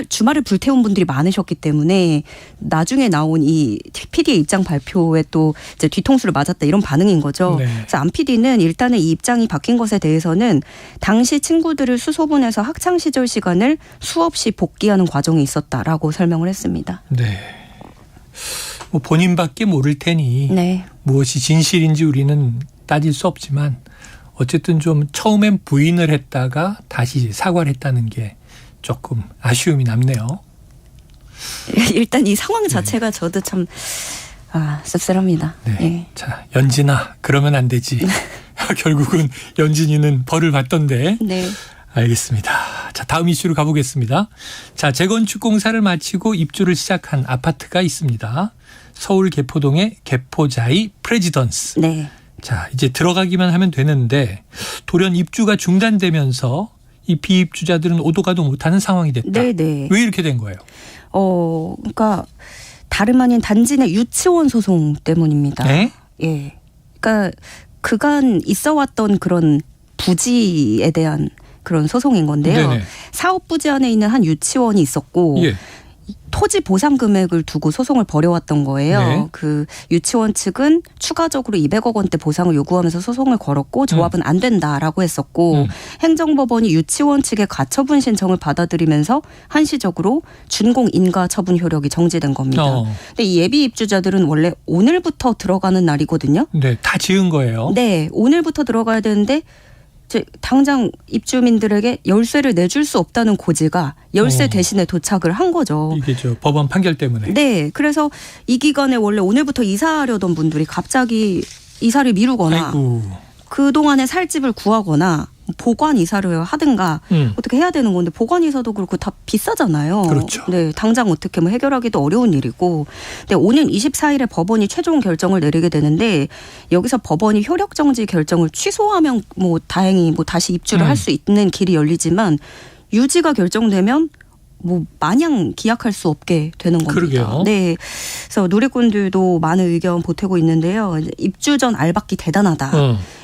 주말을 불태운 분들이 많으셨기 때문에 나중에 나온 이 PD의 입장 발표에 또 이제 뒤통수를 맞았다 이런 반응인 거죠. 그래서 안 PD는 일단은 이 입장이 바뀐 것에 대해서는 당시 친구들을 수소문해서 학창 시절 시간을 수없이 복귀하는 과정이 있었다라고 설명을 했습니다. 네. 뭐 본인밖에 모를 테니 무엇이 진실인지 우리는 따질 수 없지만 어쨌든 좀 처음엔 부인을 했다가 다시 사과를 했다는 게 조금 아쉬움이 남네요. 일단 이 상황 자체가 저도 참 씁쓸합니다. 자, 연진아 그러면 안 되지. 결국은 연진이는 벌을 받던데. 알겠습니다. 자, 다음 이슈로 가보겠습니다. 자, 재건축 공사를 마치고 입주를 시작한 아파트가 있습니다. 서울 개포동의 개포자이 프레지던스. 자, 이제 들어가기만 하면 되는데 돌연 입주가 중단되면서 이 비입주자들은 오도 가도 못하는 상황이 됐다. 왜 이렇게 된 거예요? 그러니까 다름 아닌 단지 내 유치원 소송 때문입니다. 그러니까 그간 있어왔던 그런 부지에 대한 그런 소송인 건데요. 사업 부지 안에 있는 한 유치원이 있었고 토지 보상 금액을 두고 소송을 벌여왔던 거예요. 그 유치원 측은 추가적으로 200억 원대 보상을 요구하면서 소송을 걸었고 조합은 안 된다라고 했었고 행정법원이 유치원 측의 가처분 신청을 받아들이면서 한시적으로 준공 인가 처분 효력이 정지된 겁니다. 근데 이 예비 입주자들은 원래 오늘부터 들어가는 날이거든요. 다 지은 거예요. 오늘부터 들어가야 되는데 당장 입주민들에게 열쇠를 내줄 수 없다는 고지가 열쇠 대신에 도착을 한 거죠. 이게 법원 판결 때문에. 그래서 이 기간에 원래 오늘부터 이사하려던 분들이 갑자기 이사를 미루거나 그동안에 살 집을 구하거나 보관 이사를 하든가 어떻게 해야 되는 건데 보관 이사도 그렇고 다 비싸잖아요. 그렇죠. 당장 어떻게 해결하기도 어려운 일이고. 근데 오늘 24일에 법원이 최종 결정을 내리게 되는데 여기서 법원이 효력 정지 결정을 취소하면 다행히 다시 입주를 할 수 있는 길이 열리지만 유지가 결정되면 뭐 마냥 기약할 수 없게 되는 겁니다. 그러게요. 네, 그래서 누리꾼들도 많은 의견 보태고 있는데요. 이제 입주 전 알박기 대단하다.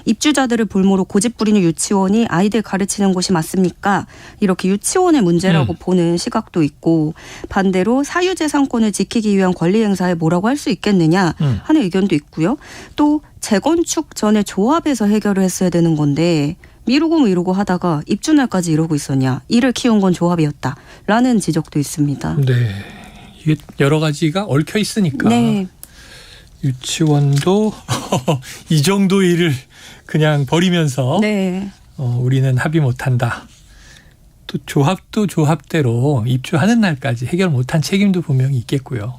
입주자들을 볼모로 고집 부리는 유치원이 아이들 가르치는 곳이 맞습니까? 이렇게 유치원의 문제라고 보는 시각도 있고, 반대로 사유재산권을 지키기 위한 권리 행사에 뭐라고 할 수 있겠느냐 하는 의견도 있고요. 또 재건축 전에 조합해서 해결을 했어야 되는 건데 미루고 하다가 입주날까지 이러고 있었냐. 이를 키운 건 조합이었다라는 지적도 있습니다. 네, 이게 여러 가지가 얽혀 있으니까 네. 유치원도 이 정도 일을 그냥 버리면서 네. 우리는 합의 못한다. 또 조합도 조합대로 입주하는 날까지 해결 못한 책임도 분명히 있겠고요.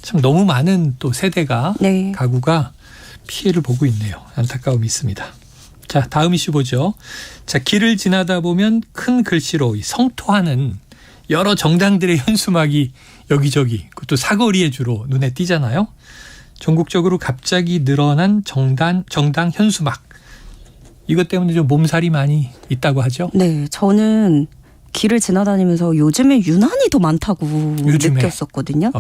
참 너무 많은 또 세대가 네. 가구가 피해를 보고 있네요. 안타까움이 있습니다. 자, 다음 이슈 보죠. 자, 길을 지나다 보면 큰 글씨로 성토하는 여러 정당들의 현수막이 여기저기, 그것도 사거리에 주로 눈에 띄잖아요. 전국적으로 갑자기 늘어난 정당 현수막. 이것 때문에 좀 몸살이 많이 있다고 하죠. 네, 저는 길을 지나다니면서 요즘에 유난히 더 많다고 요즘에. 느꼈었거든요.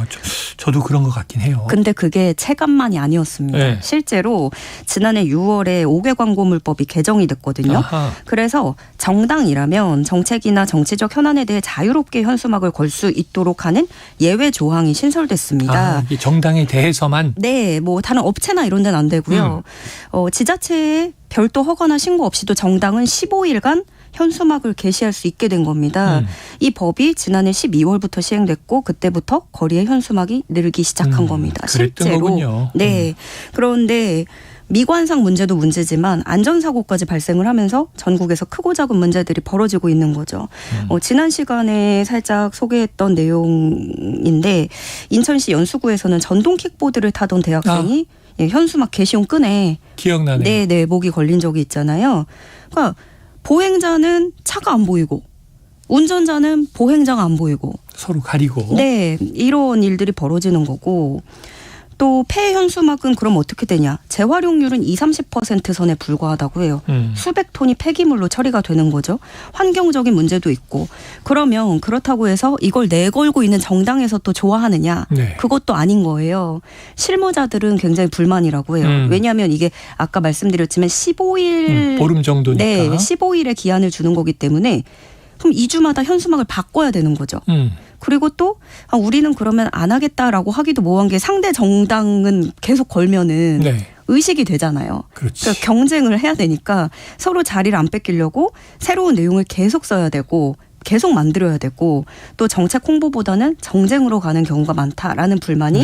저도 그런 것 같긴 해요. 근데 그게 체감만이 아니었습니다. 네. 실제로 지난해 6월에 5개 광고물법이 개정이 됐거든요. 아하. 그래서 정당이라면 정책이나 정치적 현안에 대해 자유롭게 현수막을 걸 수 있도록 하는 예외 조항이 신설됐습니다. 이게 정당에 대해서만. 네, 뭐 다른 업체나 이런 데는 안 되고요. 지자체에 별도 허가나 신고 없이도 정당은 15일간 현수막을 게시할 수 있게 된 겁니다. 이 법이 지난해 12월부터 시행됐고 그때부터 거리에 현수막이 늘기 시작한 겁니다. 그랬던 실제로. 거군요. 네. 그런데 미관상 문제도 문제지만 안전사고까지 발생을 하면서 전국에서 크고 작은 문제들이 벌어지고 있는 거죠. 지난 시간에 살짝 소개했던 내용인데 인천시 연수구에서는 전동 킥보드를 타던 대학생이 현수막 게시용 끈에 기억나네요. 네, 목이 걸린 적이 있잖아요. 그러니까 보행자는 차가 안 보이고 운전자는 보행자가 안 보이고 서로 가리고. 네, 이런 일들이 벌어지는 거고 또 폐 현수막은 그럼 어떻게 되냐. 재활용률은 20-30% 선에 불과하다고 해요. 수백 톤이 폐기물로 처리가 되는 거죠. 환경적인 문제도 있고. 그러면 그렇다고 해서 이걸 내걸고 있는 정당에서 또 좋아하느냐. 네. 그것도 아닌 거예요. 실무자들은 굉장히 불만이라고 해요. 왜냐하면 이게 아까 말씀드렸지만 15일. 보름 정도니까. 네, 15일의 기한을 주는 거기 때문에 그럼 2주마다 현수막을 바꿔야 되는 거죠. 그리고 또 우리는 그러면 안 하겠다라고 하기도 뭐한 게 상대 정당은 계속 걸면은 네. 의식이 되잖아요. 그렇지. 그러니까 경쟁을 해야 되니까 서로 자리를 안 뺏기려고 새로운 내용을 계속 써야 되고 계속 만들어야 되고 또 정책 홍보보다는 정쟁으로 가는 경우가 많다라는 불만이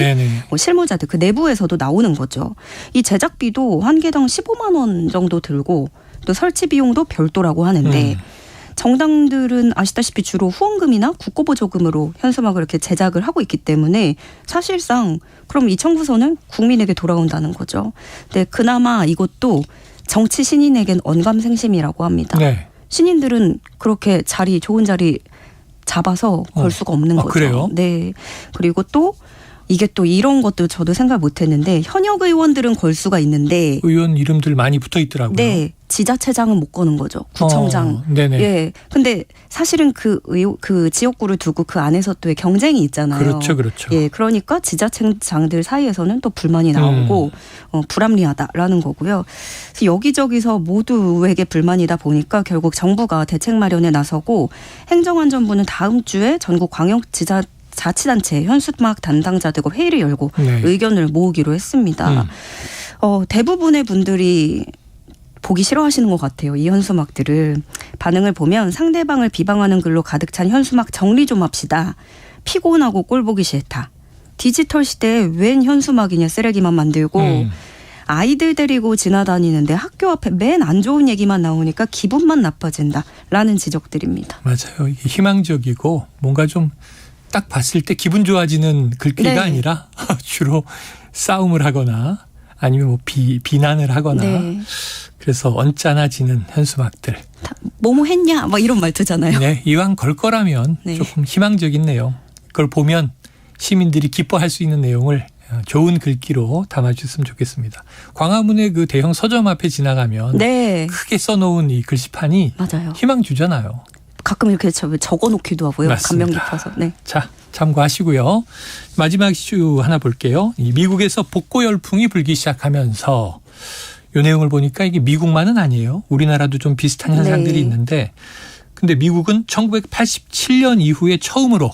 실무자들 그 내부에서도 나오는 거죠. 이 제작비도 한 개당 15만 원 정도 들고 또 설치 비용도 별도라고 하는데 정당들은 아시다시피 주로 후원금이나 국고보조금으로 현수막을 이렇게 제작을 하고 있기 때문에 사실상 그럼 이 청구서는 국민에게 돌아온다는 거죠. 근데 그나마 이것도 정치 신인에겐 언감생심이라고 합니다. 네. 신인들은 그렇게 좋은 자리 잡아서 걸 수가 없는 거죠. 그래요? 네. 그리고 또 이게 또 이런 것도 저도 생각 못했는데 현역 의원들은 걸 수가 있는데 의원 이름들 많이 붙어 있더라고요. 네, 지자체장은 못 거는 거죠. 구청장. 네네. 예. 근데 사실은 그 지역구를 두고 그 안에서 또 경쟁이 있잖아요. 그렇죠, 그렇죠. 예, 그러니까 지자체장들 사이에서는 또 불만이 나오고 불합리하다라는 거고요. 그래서 여기저기서 모두에게 불만이다 보니까 결국 정부가 대책 마련에 나서고 행정안전부는 다음 주에 전국 자치단체 현수막 담당자들과 회의를 열고 의견을 모으기로 했습니다. 대부분의 분들이 보기 싫어하시는 것 같아요. 이 현수막들을. 반응을 보면 상대방을 비방하는 글로 가득 찬 현수막 정리 좀 합시다. 피곤하고 꼴 보기 싫다. 디지털 시대에 웬 현수막이냐 쓰레기만 만들고 아이들 데리고 지나다니는데 학교 앞에 맨 안 좋은 얘기만 나오니까 기분만 나빠진다라는 지적들입니다. 맞아요. 이게 희망적이고 뭔가 좀 딱 봤을 때 기분 좋아지는 글귀가 아니라 주로 싸움을 하거나 아니면 뭐 비난을 하거나 그래서 언짢아지는 현수막들. 뭐뭐 했냐 막 이런 말투잖아요. 네, 이왕 걸 거라면 조금 희망적인 내용. 그걸 보면 시민들이 기뻐할 수 있는 내용을 좋은 글귀로 담아주셨으면 좋겠습니다. 광화문의 그 대형 서점 앞에 지나가면 크게 써놓은 이 글씨판이 희망 주잖아요. 가끔 이렇게 적어놓기도 하고요. 맞습니다. 감명 깊어서. 네. 자, 참고하시고요. 마지막 이슈 하나 볼게요. 이 미국에서 복고 열풍이 불기 시작하면서 이 내용을 보니까 이게 미국만은 아니에요. 우리나라도 좀 비슷한 현상들이 네. 있는데 근데 미국은 1987년 이후에 처음으로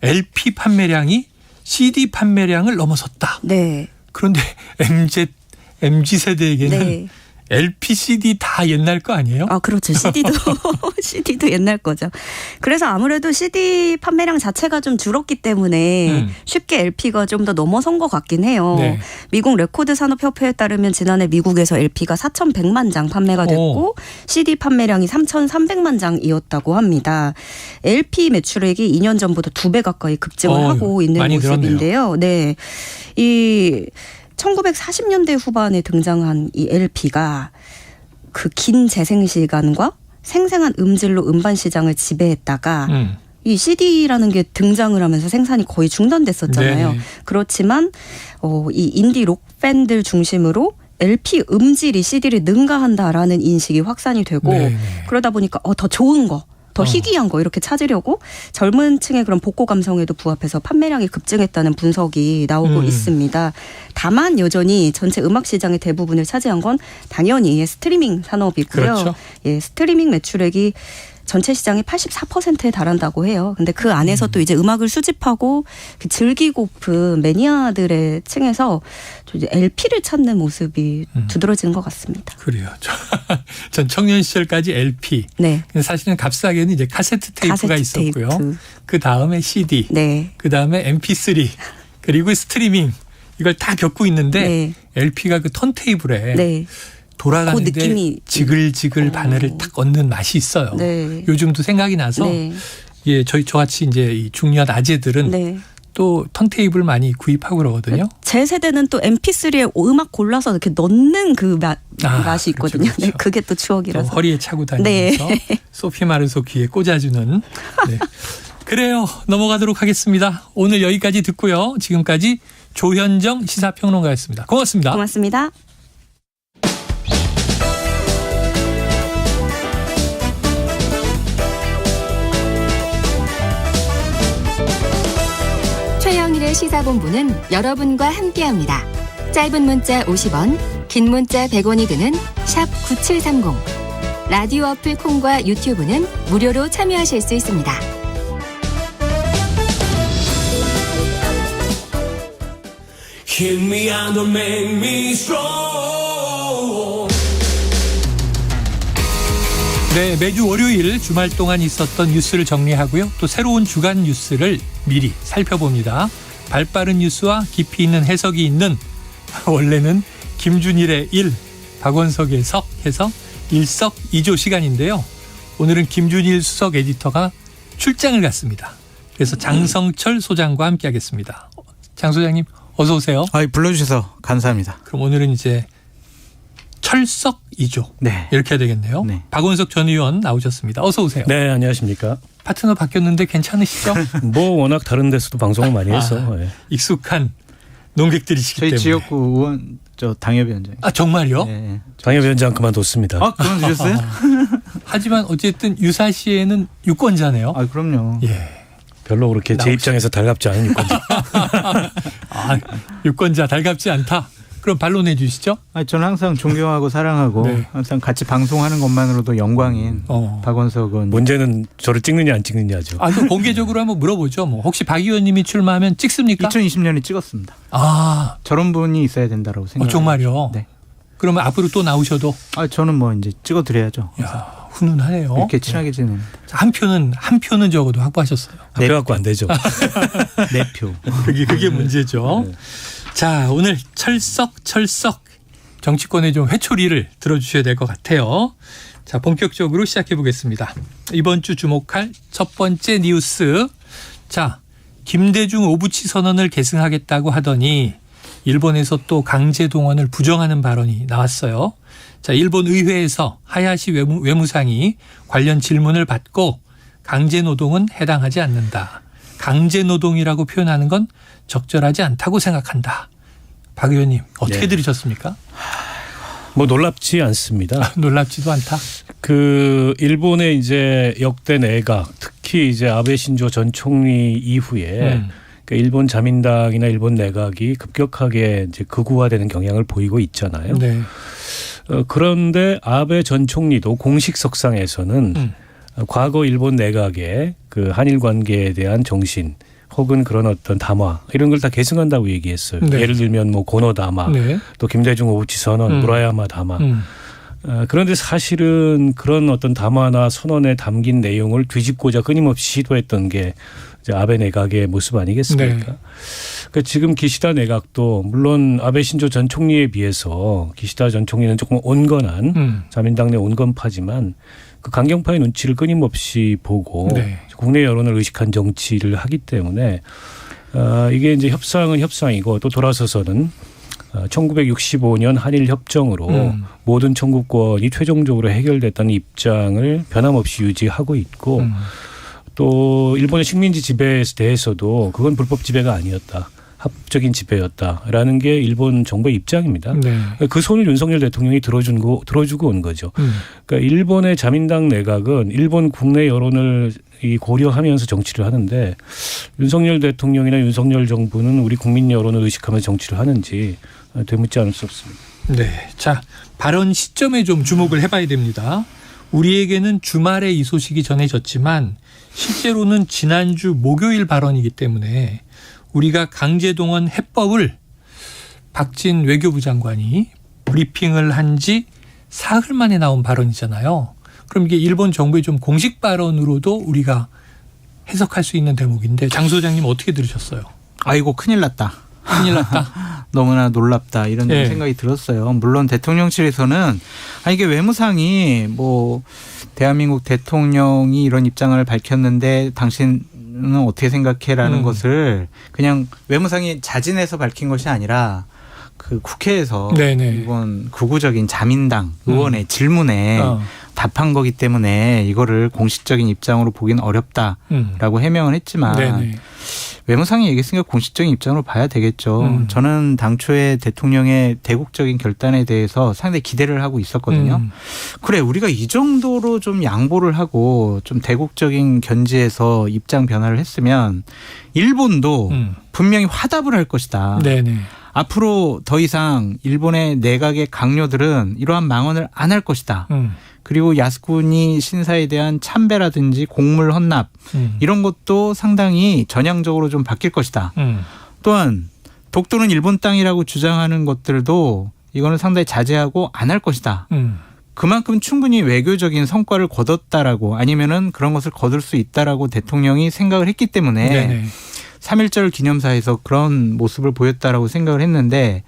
LP 판매량이 CD 판매량을 넘어섰다. 네. 그런데 MZ 세대에게는 네. LP, CD 다 옛날 거 아니에요? 아, 그렇죠. CD도 옛날 거죠. 그래서 아무래도 CD 판매량 자체가 좀 줄었기 때문에 쉽게 LP가 좀 더 넘어선 것 같긴 해요. 네. 미국 레코드 산업협회에 따르면 지난해 미국에서 LP가 4,100만 장 판매가 됐고 CD 판매량이 3,300만 장이었다고 합니다. LP 매출액이 2년 전보다 2배 가까이 급증을 하고 있는 많이 모습인데요. 네. 이 1940년대 후반에 등장한 이 LP가 그 긴 재생 시간과 생생한 음질로 음반 시장을 지배했다가 이 CD라는 게 등장을 하면서 생산이 거의 중단됐었잖아요. 네. 그렇지만 이 인디 록 팬들 중심으로 LP 음질이 CD를 능가한다라는 인식이 확산이 되고 네. 그러다 보니까 더 좋은 거 더 희귀한 거 이렇게 찾으려고 젊은 층의 그런 복고 감성에도 부합해서 판매량이 급증했다는 분석이 나오고 있습니다. 다만 여전히 전체 음악 시장의 대부분을 차지한 건 당연히 스트리밍 산업이고요. 그렇죠. 예, 스트리밍 매출액이 전체 시장의 84%에 달한다고 해요. 근데 그 안에서 또 이제 음악을 수집하고 즐기고픈 매니아들의 층에서 이제 LP를 찾는 모습이 두드러지는 것 같습니다. 그래요. 전 청년 시절까지 LP. 네. 사실은 값싸게는 이제 카세트 테이프가 있었고요. 그 다음에 CD. 네. 그 다음에 MP3. 그리고 스트리밍. 이걸 다 겪고 있는데 네. LP가 그 턴테이블에 네. 돌아가는데 그 느낌이 지글지글 바늘을 딱 얻는 맛이 있어요. 네. 요즘도 생각이 나서 네. 예, 저같이 이제 이 중년 아재들은 네. 또 턴테이블 많이 구입하고 그러거든요. 제 세대는 또 MP3에 음악 골라서 이렇게 넣는 그 맛이 있거든요. 그렇죠. 네, 그게 또 추억이라서. 허리에 차고 다니면서 네. 소피 마르소 귀에 꽂아주는. 네. 그래요. 넘어가도록 하겠습니다. 오늘 여기까지 듣고요. 지금까지 조현정 시사평론가였습니다. 고맙습니다. 고맙습니다. 최영일의 시사본부는 여러분과 함께합니다. 짧은 문자 50원, 긴 문자 100원이 드는 샵 9730. 라디오 어플 콩과 유튜브는 무료로 참여하실 수 있습니다. Hit me and don't make me strong. 네, 매주 월요일 주말 동안 있었던 뉴스를 정리하고요. 또 새로운 주간 뉴스를 미리 살펴봅니다. 발빠른 뉴스와 깊이 있는 해석이 있는 원래는 김준일의 일, 박원석의 석 해서 일석이조 시간인데요. 오늘은 김준일 수석 에디터가 출장을 갔습니다. 그래서 장성철 소장과 함께하겠습니다. 장 소장님 어서 오세요. 불러주셔서 감사합니다. 그럼 오늘은 이제 철석이조 네. 이렇게 해야 되겠네요. 네. 박원석 전 의원 나오셨습니다. 어서 오세요. 네, 안녕하십니까. 파트너 바뀌었는데 괜찮으시죠? 뭐 워낙 다른 데서도 방송을 많이 해서 네. 익숙한 농객들이시기 저희 때문에. 지역구 의원 당협위원장. 아 정말요? 네. 당협위원장 그만뒀습니다. 그만두셨어요? 하지만 어쨌든 유사시에는 유권자네요. 그럼요. 예. 별로 그렇게 제 입장에서 달갑지 않은 유권자. 유권자 달갑지 않다. 그럼 반론해 주시죠. 저는 항상 존경하고 사랑하고 네. 항상 같이 방송하는 것만으로도 영광인 박원석은. 문제는 저를 찍느냐 안 찍느냐죠. 또 공개적으로 한번 물어보죠. 뭐 혹시 박 의원님이 출마하면 찍습니까? 2020년에 찍었습니다. 저런 분이 있어야 된다고 생각합니다. 정말요? 네. 그러면 앞으로 또 나오셔도? 저는 뭐 이제 찍어드려야죠. 야, 훈훈하네요. 이렇게 친하게 지냅니다. 한 표는 적어도 확보하셨어요. 내 표 갖고 안 되죠. 내 표. 그게 문제죠. 네. 자, 오늘 철석 정치권의 좀 회초리를 들어주셔야 될 것 같아요. 자, 본격적으로 시작해 보겠습니다. 이번 주 주목할 첫 번째 뉴스. 자, 김대중 오부치 선언을 계승하겠다고 하더니 일본에서 또 강제 동원을 부정하는 발언이 나왔어요. 자, 일본 의회에서 하야시 외무상이 관련 질문을 받고 강제 노동은 해당하지 않는다. 강제 노동이라고 표현하는 건 적절하지 않다고 생각한다. 박 의원님 어떻게 들으셨습니까? 뭐 놀랍지 않습니다. 놀랍지도 않다. 그 일본의 이제 역대 내각, 특히 이제 아베 신조 전 총리 이후에 그러니까 일본 자민당이나 일본 내각이 급격하게 이제 극우화되는 경향을 보이고 있잖아요. 네. 그런데 아베 전 총리도 공식 석상에서는 과거 일본 내각의 그 한일 관계에 대한 정신 혹은 그런 어떤 담화 이런 걸 다 계승한다고 얘기했어요. 네. 예를 들면 뭐 고노 담화, 네. 또 김대중 오부치 선언, 무라야마 담화. 그런데 사실은 그런 어떤 담화나 선언에 담긴 내용을 뒤집고자 끊임없이 시도했던 게 이제 아베 내각의 모습 아니겠습니까? 네. 그러니까 지금 기시다 내각도 물론 아베 신조 전 총리에 비해서 기시다 전 총리는 조금 온건한 자민당 내 온건파지만 그 강경파의 눈치를 끊임없이 보고 네. 국내 여론을 의식한 정치를 하기 때문에 이게 이제 협상은 협상이고 또 돌아서서는 1965년 한일 협정으로 모든 청구권이 최종적으로 해결됐다는 입장을 변함없이 유지하고 있고 또 일본의 식민지 지배에 대해서도 그건 불법 지배가 아니었다. 합적인 지배였다라는 게 일본 정부의 입장입니다. 네. 그 손을 윤석열 대통령이 들어주고 온 거죠. 그러니까 일본의 자민당 내각은 일본 국내 여론을 고려하면서 정치를 하는데 윤석열 대통령이나 윤석열 정부는 우리 국민 여론을 의식하면서 정치를 하는지 되묻지 않을 수 없습니다. 네, 자 발언 시점에 좀 주목을 해봐야 됩니다. 우리에게는 주말에 이 소식이 전해졌지만 실제로는 지난주 목요일 발언이기 때문에 우리가 강제동원 해법을 박진 외교부 장관이 브리핑을 한 지 사흘 만에 나온 발언이잖아요. 그럼 이게 일본 정부의 좀 공식 발언으로도 우리가 해석할 수 있는 대목인데 장 소장님 어떻게 들으셨어요? 아이고 큰일 났다. 큰일 났다. 너무나 놀랍다 이런 네. 생각이 들었어요. 물론 대통령실에서는 이게 외무상이 뭐 대한민국 대통령이 이런 입장을 밝혔는데 당신은 어떻게 생각해라는 것을 그냥 외무상이 자진해서 밝힌 것이 아니라 그 국회에서 네네. 이번 극우적인 자민당 의원의 질문에 답한 거기 때문에 이거를 공식적인 입장으로 보기는 어렵다라고 해명을 했지만 네네. 외무상이 얘기했으니까 공식적인 입장으로 봐야 되겠죠. 저는 당초에 대통령의 대국적인 결단에 대해서 상당히 기대를 하고 있었거든요. 그래 우리가 이 정도로 좀 양보를 하고 좀 대국적인 견지에서 입장 변화를 했으면 일본도 분명히 화답을 할 것이다. 네네. 앞으로 더 이상 일본의 내각의 강요들은 이러한 망언을 안 할 것이다. 그리고 야스쿠니 신사에 대한 참배라든지 곡물 헌납 이런 것도 상당히 전향적으로 좀 바뀔 것이다. 또한 독도는 일본 땅이라고 주장하는 것들도 이거는 상당히 자제하고 안 할 것이다. 그만큼 충분히 외교적인 성과를 거뒀다라고 아니면은 그런 것을 거둘 수 있다라고 대통령이 생각을 했기 때문에 네네. 3.1절 기념사에서 그런 모습을 보였다라고 생각을 했는데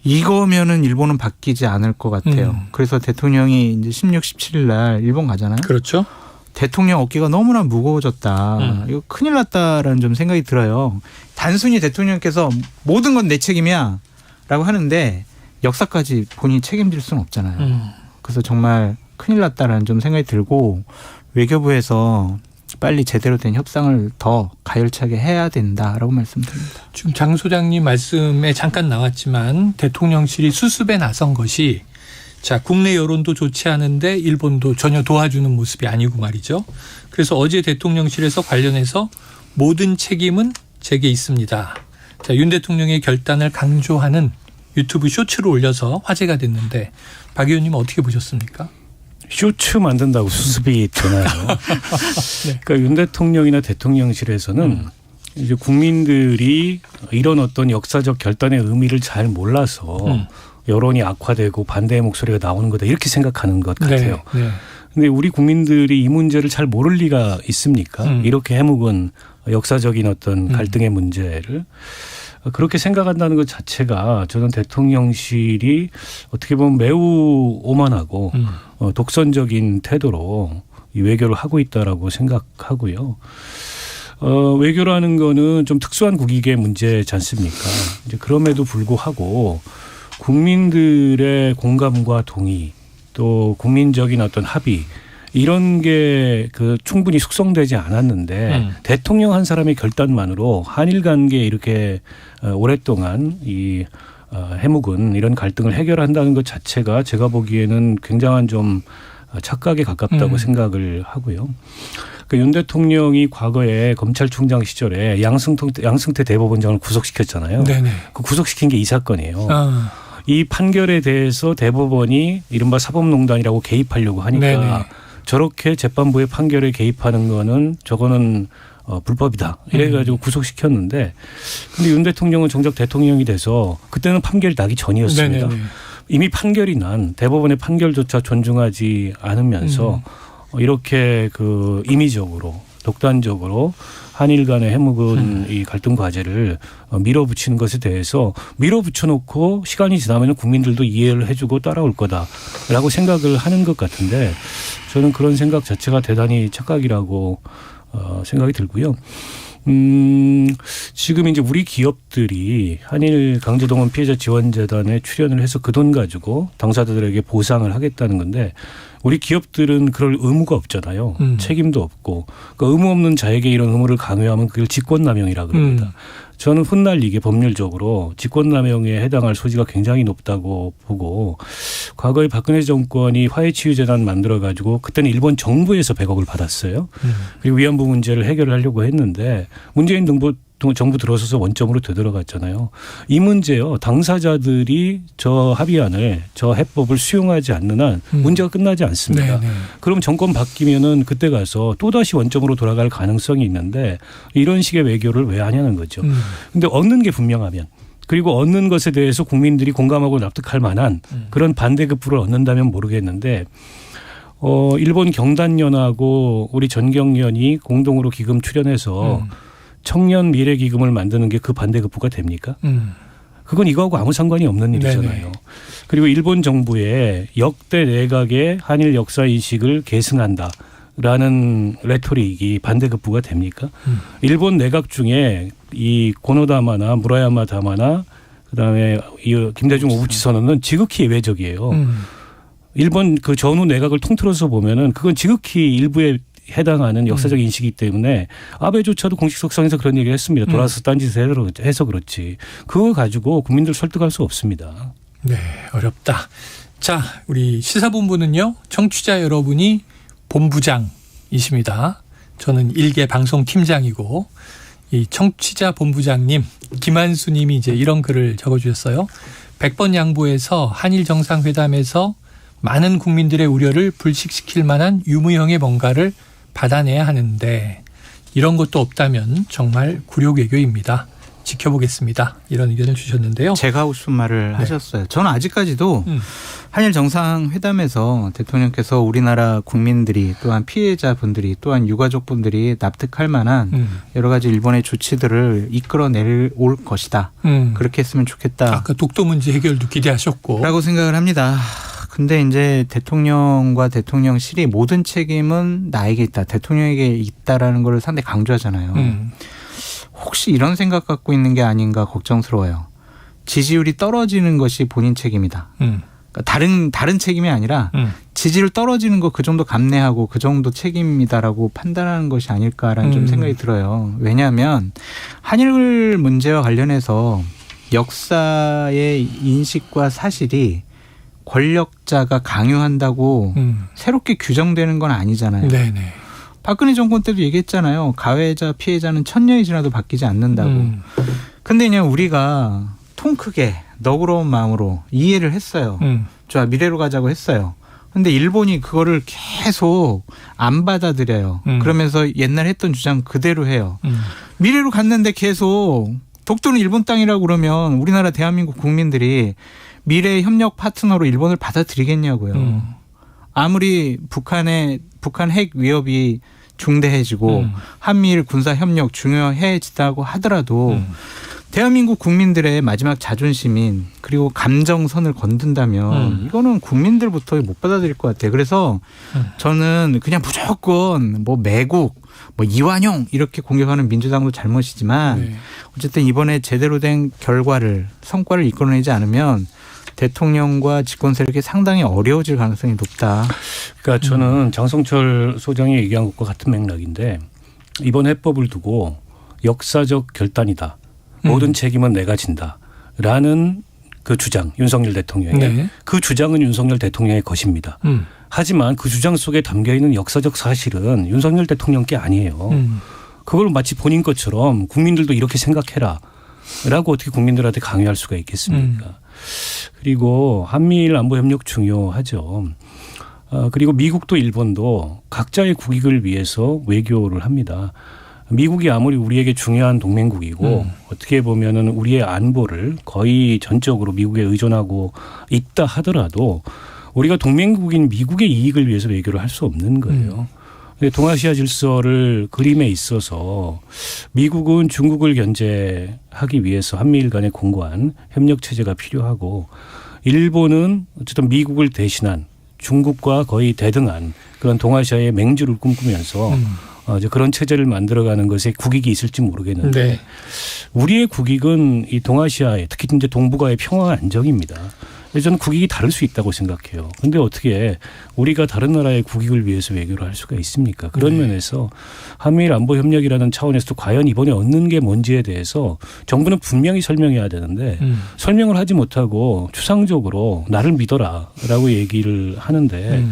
이거면은 일본은 바뀌지 않을 것 같아요. 그래서 대통령이 이제 16, 17일 날 일본 가잖아요. 그렇죠. 대통령 어깨가 너무나 무거워졌다. 이거 큰일 났다라는 좀 생각이 들어요. 단순히 대통령께서 모든 건 내 책임이야 라고 하는데 역사까지 본인이 책임질 수는 없잖아요. 그래서 정말 큰일 났다라는 좀 생각이 들고 외교부에서 빨리 제대로 된 협상을 더 가열차게 해야 된다라고 말씀드립니다. 지금 장 소장님 말씀에 잠깐 나왔지만 대통령실이 수습에 나선 것이 자 국내 여론도 좋지 않은데 일본도 전혀 도와주는 모습이 아니고 말이죠. 그래서 어제 대통령실에서 관련해서 모든 책임은 제게 있습니다. 자, 윤 대통령의 결단을 강조하는 유튜브 쇼츠를 올려서 화제가 됐는데 박 의원님은 어떻게 보셨습니까? 쇼츠 만든다고 수습이 되나요? 네. 그러니까 윤 대통령이나 대통령실에서는 이제 국민들이 이런 어떤 역사적 결단의 의미를 잘 몰라서 여론이 악화되고 반대의 목소리가 나오는 거다 이렇게 생각하는 것 같아요. 네. 근데 우리 국민들이 이 문제를 잘 모를 리가 있습니까? 이렇게 해묵은 역사적인 어떤 갈등의 문제를 그렇게 생각한다는 것 자체가 저는 대통령실이 어떻게 보면 매우 오만하고 독선적인 태도로 이 외교를 하고 있다라고 생각하고요. 외교라는 거는 좀 특수한 국익의 문제지 않습니까? 이제 그럼에도 불구하고 국민들의 공감과 동의 또 국민적인 어떤 합의 이런 게 그 충분히 숙성되지 않았는데 대통령 한 사람의 결단만으로 한일 관계에 이렇게 오랫동안 이 해묵은 이런 갈등을 해결한다는 것 자체가 제가 보기에는 굉장한 좀 착각에 가깝다고 생각을 하고요. 윤 대통령이 과거에 검찰총장 시절에 양승태 대법원장을 구속시켰잖아요. 네네. 그 구속시킨 게 이 사건이에요. 이 판결에 대해서 대법원이 이른바 사법농단이라고 개입하려고 하니까 네네. 저렇게 재판부의 판결에 개입하는 거는 저거는 불법이다. 이래가지고 구속시켰는데 근데 윤 대통령은 정작 대통령이 돼서 그때는 판결이 나기 전이었습니다. 네네네. 이미 판결이 난 대법원의 판결조차 존중하지 않으면서 이렇게 그 임의적으로 독단적으로 한일 간의 해묵은 이 갈등 과제를 밀어붙이는 것에 대해서 밀어붙여놓고 시간이 지나면 국민들도 이해를 해주고 따라올 거다라고 생각을 하는 것 같은데 저는 그런 생각 자체가 대단히 착각이라고 생각이 들고요. 지금 이제 우리 기업들이 한일 강제동원 피해자 지원재단에 출연을 해서 그 돈 가지고 당사자들에게 보상을 하겠다는 건데 우리 기업들은 그럴 의무가 없잖아요. 책임도 없고 그러니까 의무 없는 자에게 이런 의무를 강요하면 그걸 직권남용이라고 그럽니다. 저는 훗날이게 법률적으로 직권남용에 해당할 소지가 굉장히 높다고 보고 과거에 박근혜 정권이 화해치유재단 만들어가지고 그때는 일본 정부에서 100억을 받았어요. 그리고 위안부 문제를 해결을 하려고 했는데 문재인 정부 들어서서 원점으로 되돌아갔잖아요. 이 문제요. 당사자들이 저 합의안을 저 해법을 수용하지 않는 한 문제가 끝나지 않습니다. 네네. 그럼 정권 바뀌면은 그때 가서 또다시 원점으로 돌아갈 가능성이 있는데 이런 식의 외교를 왜 하냐는 거죠. 그런데 얻는 게 분명하면 그리고 얻는 것에 대해서 국민들이 공감하고 납득할 만한 그런 반대급부를 얻는다면 모르겠는데 일본 경단련하고 우리 전경련이 공동으로 기금 출연해서 청년 미래 기금을 만드는 게 그 반대급부가 됩니까? 그건 이거하고 아무 상관이 없는 일이잖아요. 네네. 그리고 일본 정부의 역대 내각의 한일 역사 인식을 계승한다라는 레토릭이 반대급부가 됩니까? 일본 내각 중에 이 고노다마나 무라야마 다마나 그다음에 이 김대중 오부치 선언은 지극히 예외적이에요. 일본 그 전후 내각을 통틀어서 보면은 그건 지극히 일부에 해당하는 역사적 인식이기 때문에 아베조차도 공식 석상에서 그런 얘기를 했습니다. 돌아서 딴짓을 해서 그렇지. 그거 가지고 국민들 설득할 수 없습니다. 네, 어렵다. 자, 우리 시사본부는요. 청취자 여러분이 본부장이십니다. 저는 일개 방송팀장이고 이 청취자 본부장님 김한수 님이 이제 이런 글을 적어주셨어요. 100번 양보해서 한일 정상회담에서 많은 국민들의 우려를 불식시킬 만한 유무형의 뭔가를 받아내야 하는데 이런 것도 없다면 정말 굴욕외교입니다. 지켜보겠습니다. 이런 의견을 주셨는데요. 제가 하고 싶은 말을 하셨어요. 저는 아직까지도 한일 정상회담에서 대통령께서 우리나라 국민들이 또한 피해자분들이 또한 유가족분들이 납득할 만한 여러 가지 일본의 조치들을 이끌어낼 것이다. 그렇게 했으면 좋겠다. 아까 독도 문제 해결도 기대하셨고. 라고 생각을 합니다. 근데 이제 대통령과 대통령실이 모든 책임은 나에게 있다. 대통령에게 있다라는 걸 상당히 강조하잖아요. 혹시 이런 생각 갖고 있는 게 아닌가 걱정스러워요. 지지율이 떨어지는 것이 본인 책임이다. 그러니까 다른 책임이 아니라 지지율 떨어지는 거 그 정도 감내하고 그 정도 책임이다라고 판단하는 것이 아닐까라는 좀 생각이 들어요. 왜냐하면 한일 문제와 관련해서 역사의 인식과 사실이 권력자가 강요한다고 새롭게 규정되는 건 아니잖아요. 네네. 박근혜 정권 때도 얘기했잖아요. 가해자 피해자는 1000년이 지나도 바뀌지 않는다고. 근데 그냥 우리가 통 크게 너그러운 마음으로 이해를 했어요. 좋아 미래로 가자고 했어요. 근데 일본이 그거를 계속 안 받아들여요. 그러면서 옛날 했던 주장 그대로 해요. 미래로 갔는데 계속 독도는 일본 땅이라고 그러면 우리나라 대한민국 국민들이 미래 협력 파트너로 일본을 받아들이겠냐고요. 아무리 북한 핵 위협이 중대해지고 한미일 군사 협력 중요해지다고 하더라도 대한민국 국민들의 마지막 자존심인 그리고 감정선을 건든다면 이거는 국민들부터 못 받아들일 것 같아요. 그래서 저는 그냥 무조건 뭐 매국 뭐 이완용 이렇게 공격하는 민주당도 잘못이지만 어쨌든 이번에 제대로 된 성과를 이끌어내지 않으면 대통령과 집권 세력이 상당히 어려워질 가능성이 높다. 그러니까 저는 장성철 소장이 얘기한 것과 같은 맥락인데 이번 해법을 두고 역사적 결단이다. 모든 책임은 내가 진다라는 그 주장 윤석열 대통령의 네. 그 주장은 윤석열 대통령의 것입니다. 하지만 그 주장 속에 담겨있는 역사적 사실은 윤석열 대통령 게 아니에요. 그걸 마치 본인 것처럼 국민들도 이렇게 생각해라 라고 어떻게 국민들한테 강요할 수가 있겠습니까? 그리고 한미일 안보협력 중요하죠. 그리고 미국도 일본도 각자의 국익을 위해서 외교를 합니다. 미국이 아무리 우리에게 중요한 동맹국이고 어떻게 보면은 우리의 안보를 거의 전적으로 미국에 의존하고 있다 하더라도 우리가 동맹국인 미국의 이익을 위해서 외교를 할 수 없는 거예요. 근데 동아시아 질서를 그림에 있어서 미국은 중국을 견제하기 위해서 한미일 간의 공고한 협력 체제가 필요하고 일본은 어쨌든 미국을 대신한 중국과 거의 대등한 그런 동아시아의 맹주를 꿈꾸면서 이제 그런 체제를 만들어가는 것에 국익이 있을지 모르겠는데 네. 우리의 국익은 이 동아시아의 특히 이제 동북아의 평화와 안정입니다. 저는 국익이 다를 수 있다고 생각해요. 그런데 어떻게 우리가 다른 나라의 국익을 위해서 외교를 할 수가 있습니까? 그런 면에서 한미일 안보협력이라는 차원에서도 과연 이번에 얻는 게 뭔지에 대해서 정부는 분명히 설명해야 되는데 설명을 하지 못하고 추상적으로 나를 믿어라라고 얘기를 하는데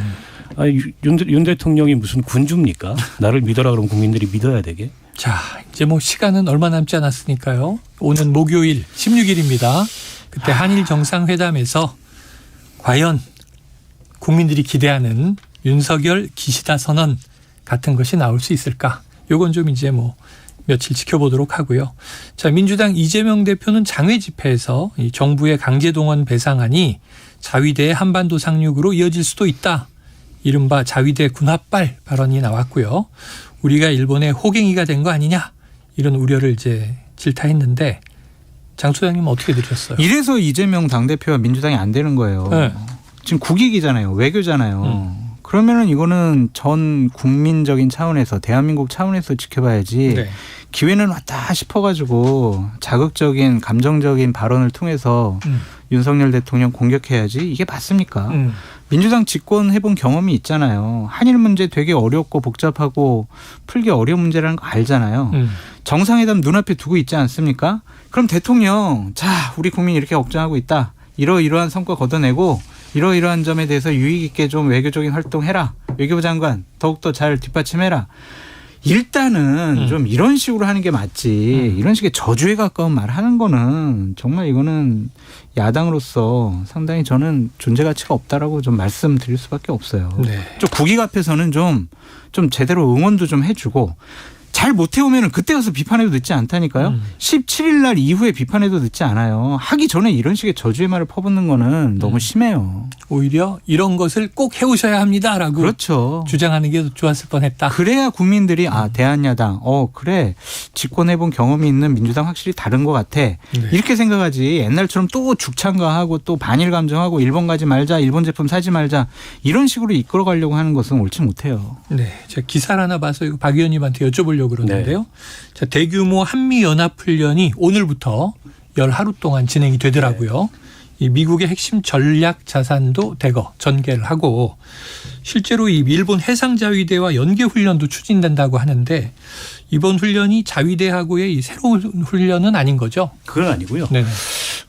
윤 대통령이 무슨 군주입니까? 나를 믿어라 그러면 국민들이 믿어야 되게? 자, 이제 뭐 시간은 얼마 남지 않았으니까요. 오는 목요일 16일입니다. 그때 한일 정상회담에서 과연 국민들이 기대하는 윤석열 기시다 선언 같은 것이 나올 수 있을까? 요건 좀 이제 뭐 며칠 지켜보도록 하고요. 자, 민주당 이재명 대표는 장외 집회에서 이 정부의 강제동원 배상안이 자위대의 한반도 상륙으로 이어질 수도 있다. 이른바 자위대 군합발 발언이 나왔고요. 우리가 일본의 호갱이가 된 거 아니냐 이런 우려를 이제 질타했는데 장 소장님은 어떻게 들으셨어요? 이래서 이재명 당대표와 민주당이 안 되는 거예요. 네. 지금 국익이잖아요. 외교잖아요. 그러면은 이거는 전 국민적인 차원에서 대한민국 차원에서 지켜봐야지 네. 기회는 왔다 싶어가지고 자극적인 감정적인 발언을 통해서 윤석열 대통령 공격해야지 이게 맞습니까? 민주당 집권 해본 경험이 있잖아요. 한일 문제 되게 어렵고 복잡하고 풀기 어려운 문제라는 거 알잖아요. 정상회담 눈앞에 두고 있지 않습니까? 그럼 대통령 자 우리 국민 이렇게 걱정하고 있다. 이러이러한 성과 거둬내고 이러이러한 점에 대해서 유익 있게 좀 외교적인 활동해라. 외교부 장관 더욱더 잘 뒷받침해라. 일단은 좀 이런 식으로 하는 게 맞지. 이런 식의 저주에 가까운 말 하는 거는 정말 이거는 야당으로서 상당히 저는 존재 가치가 없다라고 좀 말씀드릴 수밖에 없어요. 네. 좀 국익 앞에서는 좀 제대로 응원도 좀 해주고 잘 못해오면 그때 가서 비판해도 늦지 않다니까요. 17일 날 이후에 비판해도 늦지 않아요. 하기 전에 이런 식의 저주의 말을 퍼붓는 거는 너무 심해요. 오히려 이런 것을 꼭 해오셔야 합니다라고 그렇죠. 주장하는 게 좋았을 뻔했다. 그래야 국민들이 대한야당 그래 집권해본 경험이 있는 민주당 확실히 다른 것 같아. 네. 이렇게 생각하지 옛날처럼 또 죽창가하고 또 반일 감정하고 일본 가지 말자 일본 제품 사지 말자 이런 식으로 이끌어가려고 하는 것은 옳지 못해요. 네, 제가 기사를 하나 봐서 이거 박 의원님한테 여쭤보려고 그러는데요. 네. 자, 대규모 한미연합훈련이 오늘부터 열 하루 동안 진행이 되더라고요. 이 미국의 핵심 전략 자산도 대거 전개를 하고 실제로 이 일본 해상자위대와 연계훈련도 추진된다고 하는데 이번 훈련이 자위대하고의 이 새로운 훈련은 아닌 거죠? 그건 아니고요. 네.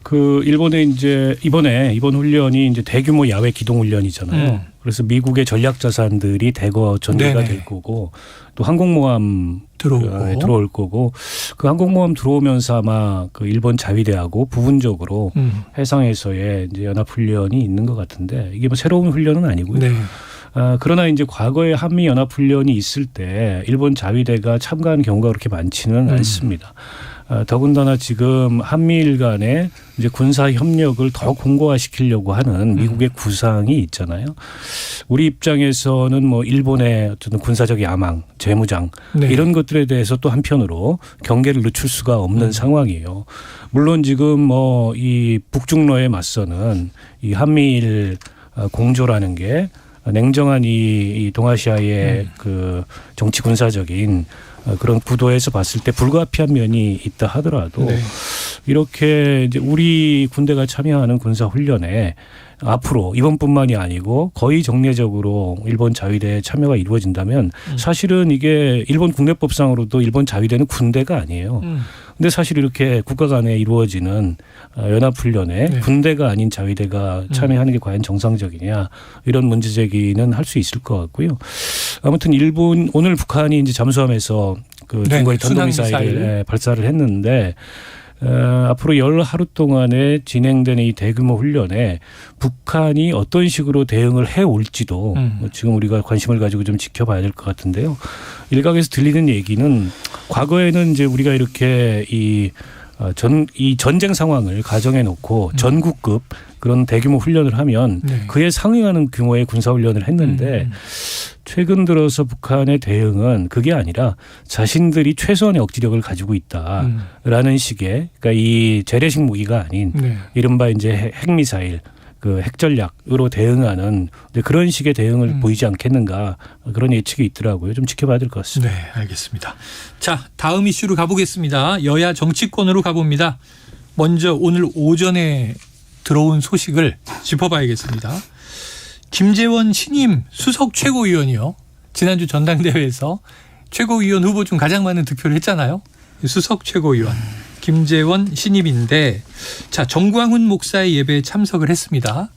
그 일본의 이제 이번 훈련이 이제 대규모 야외 기동 훈련이잖아요. 그래서 미국의 전략 자산들이 대거 전개가 네네. 될 거고 또 항공모함 들어올 거고 그 항공모함 들어오면서 아마 그 일본 자위대하고 부분적으로 해상에서의 이제 연합 훈련이 있는 것 같은데 이게 뭐 새로운 훈련은 아니고요. 네. 그러나 이제 과거에 한미 연합 훈련이 있을 때 일본 자위대가 참가한 경우가 그렇게 많지는 않습니다. 더군다나 지금 한미일 간의 이제 군사 협력을 더 공고화시키려고 하는 미국의 구상이 있잖아요. 우리 입장에서는 뭐 일본의 어떤 군사적 야망, 재무장 네. 이런 것들에 대해서 또 한편으로 경계를 늦출 수가 없는 상황이에요. 물론 지금 뭐 이 북중러에 맞서는 이 한미일 공조라는 게 냉정한 이 동아시아의 그 정치 군사적인 그런 구도에서 봤을 때 불가피한 면이 있다 하더라도 네. 이렇게 이제 우리 군대가 참여하는 군사 훈련에 앞으로 이번뿐만이 아니고 거의 정례적으로 일본 자위대 참여가 이루어진다면 사실은 이게 일본 국내법상으로도 일본 자위대는 군대가 아니에요. 근데 사실 이렇게 국가 간에 이루어지는 연합훈련에 네. 군대가 아닌 자위대가 참여하는 게 과연 정상적이냐 이런 문제 제기는 할 수 있을 것 같고요. 아무튼 일본 오늘 북한이 이제 잠수함에서 그 네, 중거리 순항미사일. 탄도미사일을 발사를 했는데 앞으로 열 하루 동안에 진행되는 이 대규모 훈련에 북한이 어떤 식으로 대응을 해올지도 지금 우리가 관심을 가지고 좀 지켜봐야 될 것 같은데요. 일각에서 들리는 얘기는 과거에는 이제 우리가 이렇게 이 전쟁 상황을 가정해 놓고 전국급 그런 대규모 훈련을 하면 네. 그에 상응하는 규모의 군사훈련을 했는데 최근 들어서 북한의 대응은 그게 아니라 자신들이 최소한의 억지력을 가지고 있다라는 식의 그러니까 이 재래식 무기가 아닌 네. 이른바 이제 핵미사일 그 핵전략으로 대응하는 그런 식의 대응을 보이지 않겠는가 그런 예측이 있더라고요. 좀 지켜봐야 될 것 같습니다. 네, 알겠습니다. 자, 다음 이슈로 가보겠습니다. 여야 정치권으로 가봅니다. 먼저 오늘 오전에 들어온 소식을 짚어봐야겠습니다. 김재원 신임 수석 최고위원이요. 지난주 전당대회에서 최고위원 후보 중 가장 많은 득표를 했잖아요. 수석 최고위원 김재원 신임인데 자 정광훈 목사의 예배에 참석을 했습니다.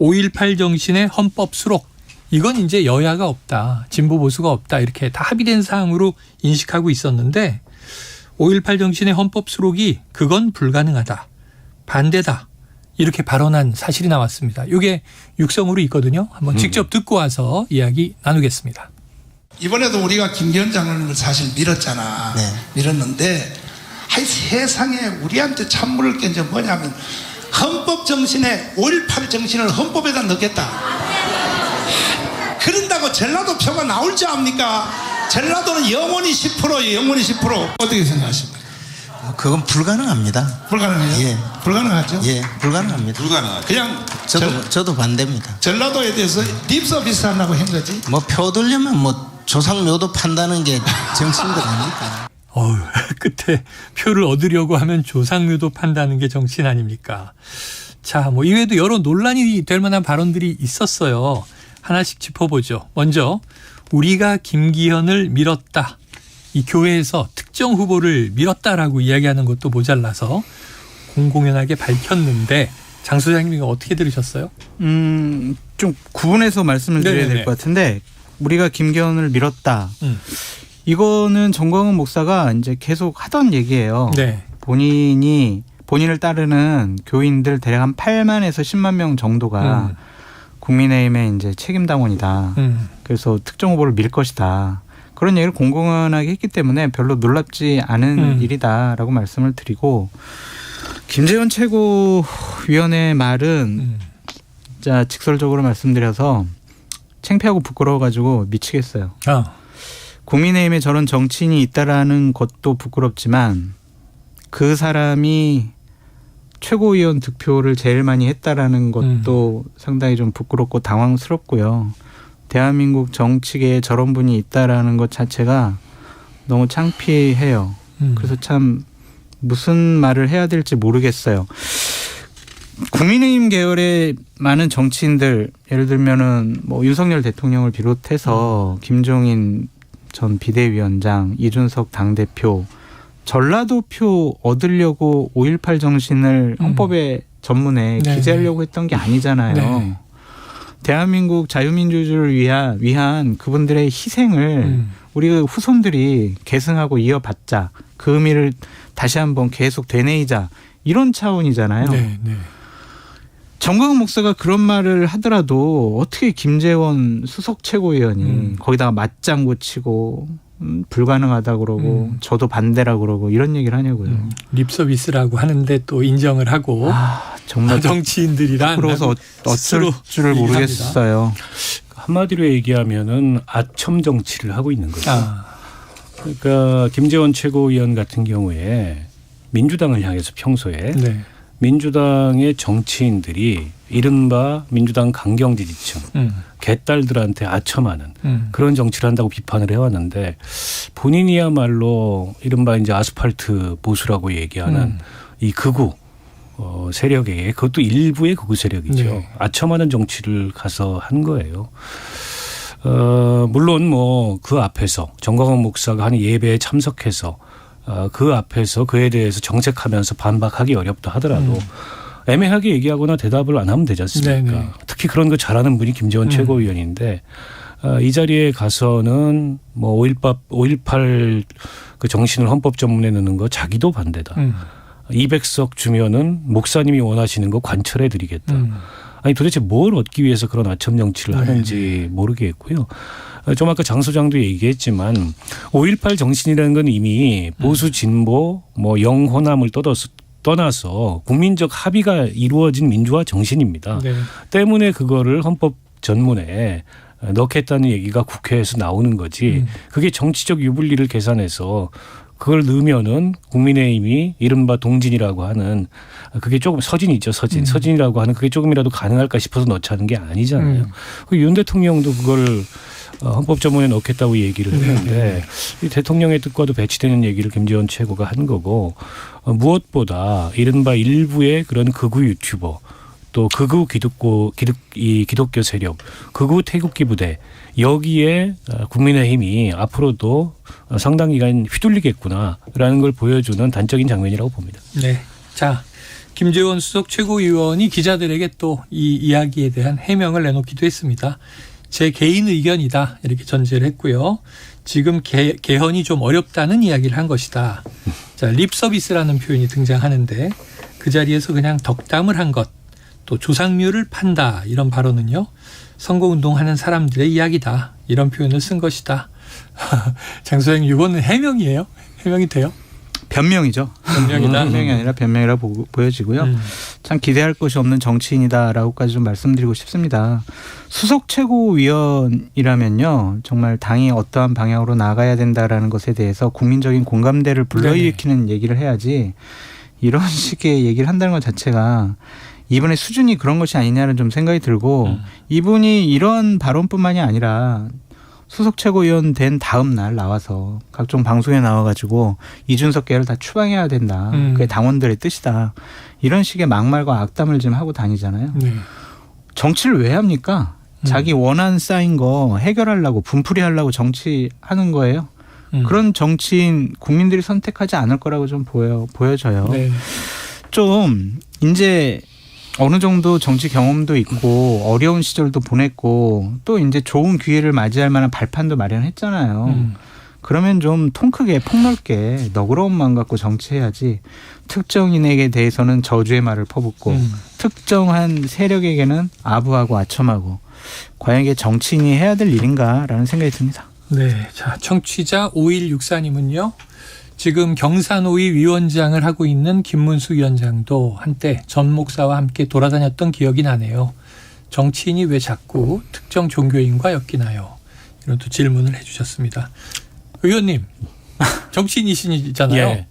5.18 정신의 헌법 수록 이건 이제 여야가 없다. 진보 보수가 없다. 이렇게 다 합의된 사항으로 인식하고 있었는데 5.18 정신의 헌법 수록이 그건 불가능하다. 반대다. 이렇게 발언한 사실이 나왔습니다. 이게 육성으로 있거든요. 한번 직접 듣고 와서 이야기 나누겠습니다. 이번에도 우리가 김 위원장을 사실 밀었잖아. 밀었는데 세상에 우리한테 참물을 게 이제 뭐냐면 헌법 정신에 5.18 정신을 헌법에다 넣겠다. 그런다고 전라도 표가 나올 줄 압니까? 전라도는 영원히 10%예요. 영원히 10%. 어떻게 생각하십니까? 그건 불가능합니다. 불가능해요? 예. 불가능하죠? 예, 불가능합니다. 불가능하죠. 그냥 저도 반대입니다. 전라도에 대해서 립 서비스 하려고 한 거지. 뭐 표 들려면 뭐 조상묘도 판다는 게 정치인들 아닙니까? 끝에 표를 얻으려고 하면 조상묘도 판다는 게 정치인 아닙니까? 자, 뭐 이외에도 여러 논란이 될 만한 발언들이 있었어요. 하나씩 짚어보죠. 먼저 우리가 김기현을 밀었다. 이 교회에서 특정 후보를 밀었다라고 이야기하는 것도 모자라서 공공연하게 밝혔는데 장 소장님 이거 어떻게 들으셨어요? 좀 구분해서 말씀을 드려야 될 것 같은데 우리가 김기현을 밀었다. 이거는 정광훈 목사가 이제 계속 하던 얘기예요. 네. 본인을 따르는 교인들 대략 한 8만에서 10만 명 정도가 국민의힘의 이제 책임 당원이다. 그래서 특정 후보를 밀 것이다. 그런 얘기를 공공연하게 했기 때문에 별로 놀랍지 않은 일이다라고 말씀을 드리고 김재원 최고위원의 말은 진짜 직설적으로 말씀드려서 창피하고 부끄러워가지고 미치겠어요. 국민의힘에 저런 정치인이 있다라는 것도 부끄럽지만 그 사람이 최고위원 득표를 제일 많이 했다라는 것도 상당히 좀 부끄럽고 당황스럽고요. 대한민국 정치계에 저런 분이 있다라는 것 자체가 너무 창피해요. 그래서 참 무슨 말을 해야 될지 모르겠어요. 국민의힘 계열의 많은 정치인들 예를 들면은 뭐 윤석열 대통령을 비롯해서 김종인 전 비대위원장, 이준석 당대표 전라도 표 얻으려고 5.18 정신을 헌법의 전문에 기재하려고 했던 게 아니잖아요. 네. 대한민국 자유민주주의를 위한 그분들의 희생을 우리 후손들이 계승하고 이어받자. 그 의미를 다시 한번 계속 되뇌이자. 이런 차원이잖아요. 네, 네. 정광훈 목사가 그런 말을 하더라도 어떻게 김재원 수석 최고위원이 거기다가 맞장구 치고 불가능하다 그러고 저도 반대라 그러고 이런 얘기를 하냐고요. 립서비스라고 하는데 또 인정을 하고 정말 정치인들이란 부끄러워서 어쩔 줄을 모르겠어요. 한마디로 얘기하면은 아첨 정치를 하고 있는 거죠. 그러니까 김재원 최고위원 같은 경우에 민주당을 향해서 평소에 민주당의 정치인들이 이른바 민주당 강경 지지층 개딸들한테 아첨하는 그런 정치를 한다고 비판을 해왔는데 본인이야말로 이른바 이제 아스팔트 보수라고 얘기하는 이 극우 세력에게 그것도 일부의 극우 세력이죠. 네. 아첨하는 정치를 가서 한 거예요. 물론 뭐 그 앞에서 정광훈 목사가 하는 예배에 참석해서 그 앞에서 그에 대해서 정책하면서 반박하기 어렵다 하더라도 애매하게 얘기하거나 대답을 안 하면 되지 않습니까? 네네. 특히 그런 거 잘하는 분이 김재원 최고위원인데 이 자리에 가서는 뭐 5.18 그 정신을 헌법 전문에 넣는 거 자기도 반대다. 200석 주면은 목사님이 원하시는 거 관철해 드리겠다. 아니 도대체 뭘 얻기 위해서 그런 아첨 정치를 하는지 모르겠고요. 좀 아까 장 소장도 얘기했지만 5.18 정신이라는 건 이미 보수 진보 뭐 영호남을 떠나서 국민적 합의가 이루어진 민주화 정신입니다. 네. 때문에 그거를 헌법 전문에 넣겠다는 얘기가 국회에서 나오는 거지. 그게 정치적 유불리를 계산해서 그걸 넣으면은 국민의힘이 이른바 동진이라고 하는 그게 조금 서진이죠. 서진이라고 하는 그게 조금이라도 가능할까 싶어서 넣자는 게 아니잖아요. 윤 대통령도 그걸 헌법 전문에 넣겠다고 얘기를 했는데 이 대통령의 뜻과도 배치되는 얘기를 김재원 최고가 한 거고 무엇보다 이른바 일부의 그런 극우 유튜버 또 극우 기독교 세력, 극우 태극기 부대 여기에 국민의힘이 앞으로도 상당 기간 휘둘리겠구나라는 걸 보여주는 단적인 장면이라고 봅니다. 네. 자, 김재원 수석 최고위원이 기자들에게 또 이 이야기에 대한 해명을 내놓기도 했습니다. 제 개인 의견이다 이렇게 전제를 했고요. 지금 개헌이 좀 어렵다는 이야기를 한 것이다. 자, 립 서비스라는 표현이 등장하는데 그 자리에서 그냥 덕담을 한 것, 또 조상묘를 판다 이런 발언은요. 선거운동하는 사람들의 이야기다 이런 표현을 쓴 것이다. 장 소장님 이거는 해명이에요? 해명이 돼요? 변명이죠. 변명이다. 해명이 아니라 변명이라고 보여지고요. 참 기대할 것이 없는 정치인이다라고까지 좀 말씀드리고 싶습니다. 수석 최고위원이라면요. 정말 당이 어떠한 방향으로 나가야 된다라는 것에 대해서 국민적인 공감대를 불러일으키는 얘기를 해야지 이런 식의 얘기를 한다는 것 자체가 이번에 수준이 그런 것이 아니냐는 좀 생각이 들고 이분이 이런 발언뿐만이 아니라 수석 최고위원 된 다음 날 나와서 각종 방송에 나와가지고 이준석 계를 다 추방해야 된다. 그게 당원들의 뜻이다. 이런 식의 막말과 악담을 지금 하고 다니잖아요. 네. 정치를 왜 합니까? 자기 원한 쌓인 거 해결하려고 분풀이하려고 정치하는 거예요. 그런 정치인 국민들이 선택하지 않을 거라고 좀 보여져요. 네. 좀 이제 어느 정도 정치 경험도 있고 어려운 시절도 보냈고 또 이제 좋은 기회를 맞이할 만한 발판도 마련했잖아요. 그러면 좀 통 크게 폭넓게 너그러운 마음 갖고 정치해야지 특정인에게 대해서는 저주의 말을 퍼붓고 특정한 세력에게는 아부하고 아첨하고 과연 이게 정치인이 해야 될 일인가라는 생각이 듭니다. 네, 자 청취자 5164님은요. 지금 경산호위 위원장을 하고 있는 김문수 위원장도 한때 전 목사와 함께 돌아다녔던 기억이 나네요. 정치인이 왜 자꾸 특정 종교인과 엮이나요? 이런 또 질문을 해주셨습니다. 의원님, 정치인이시잖아요. 예.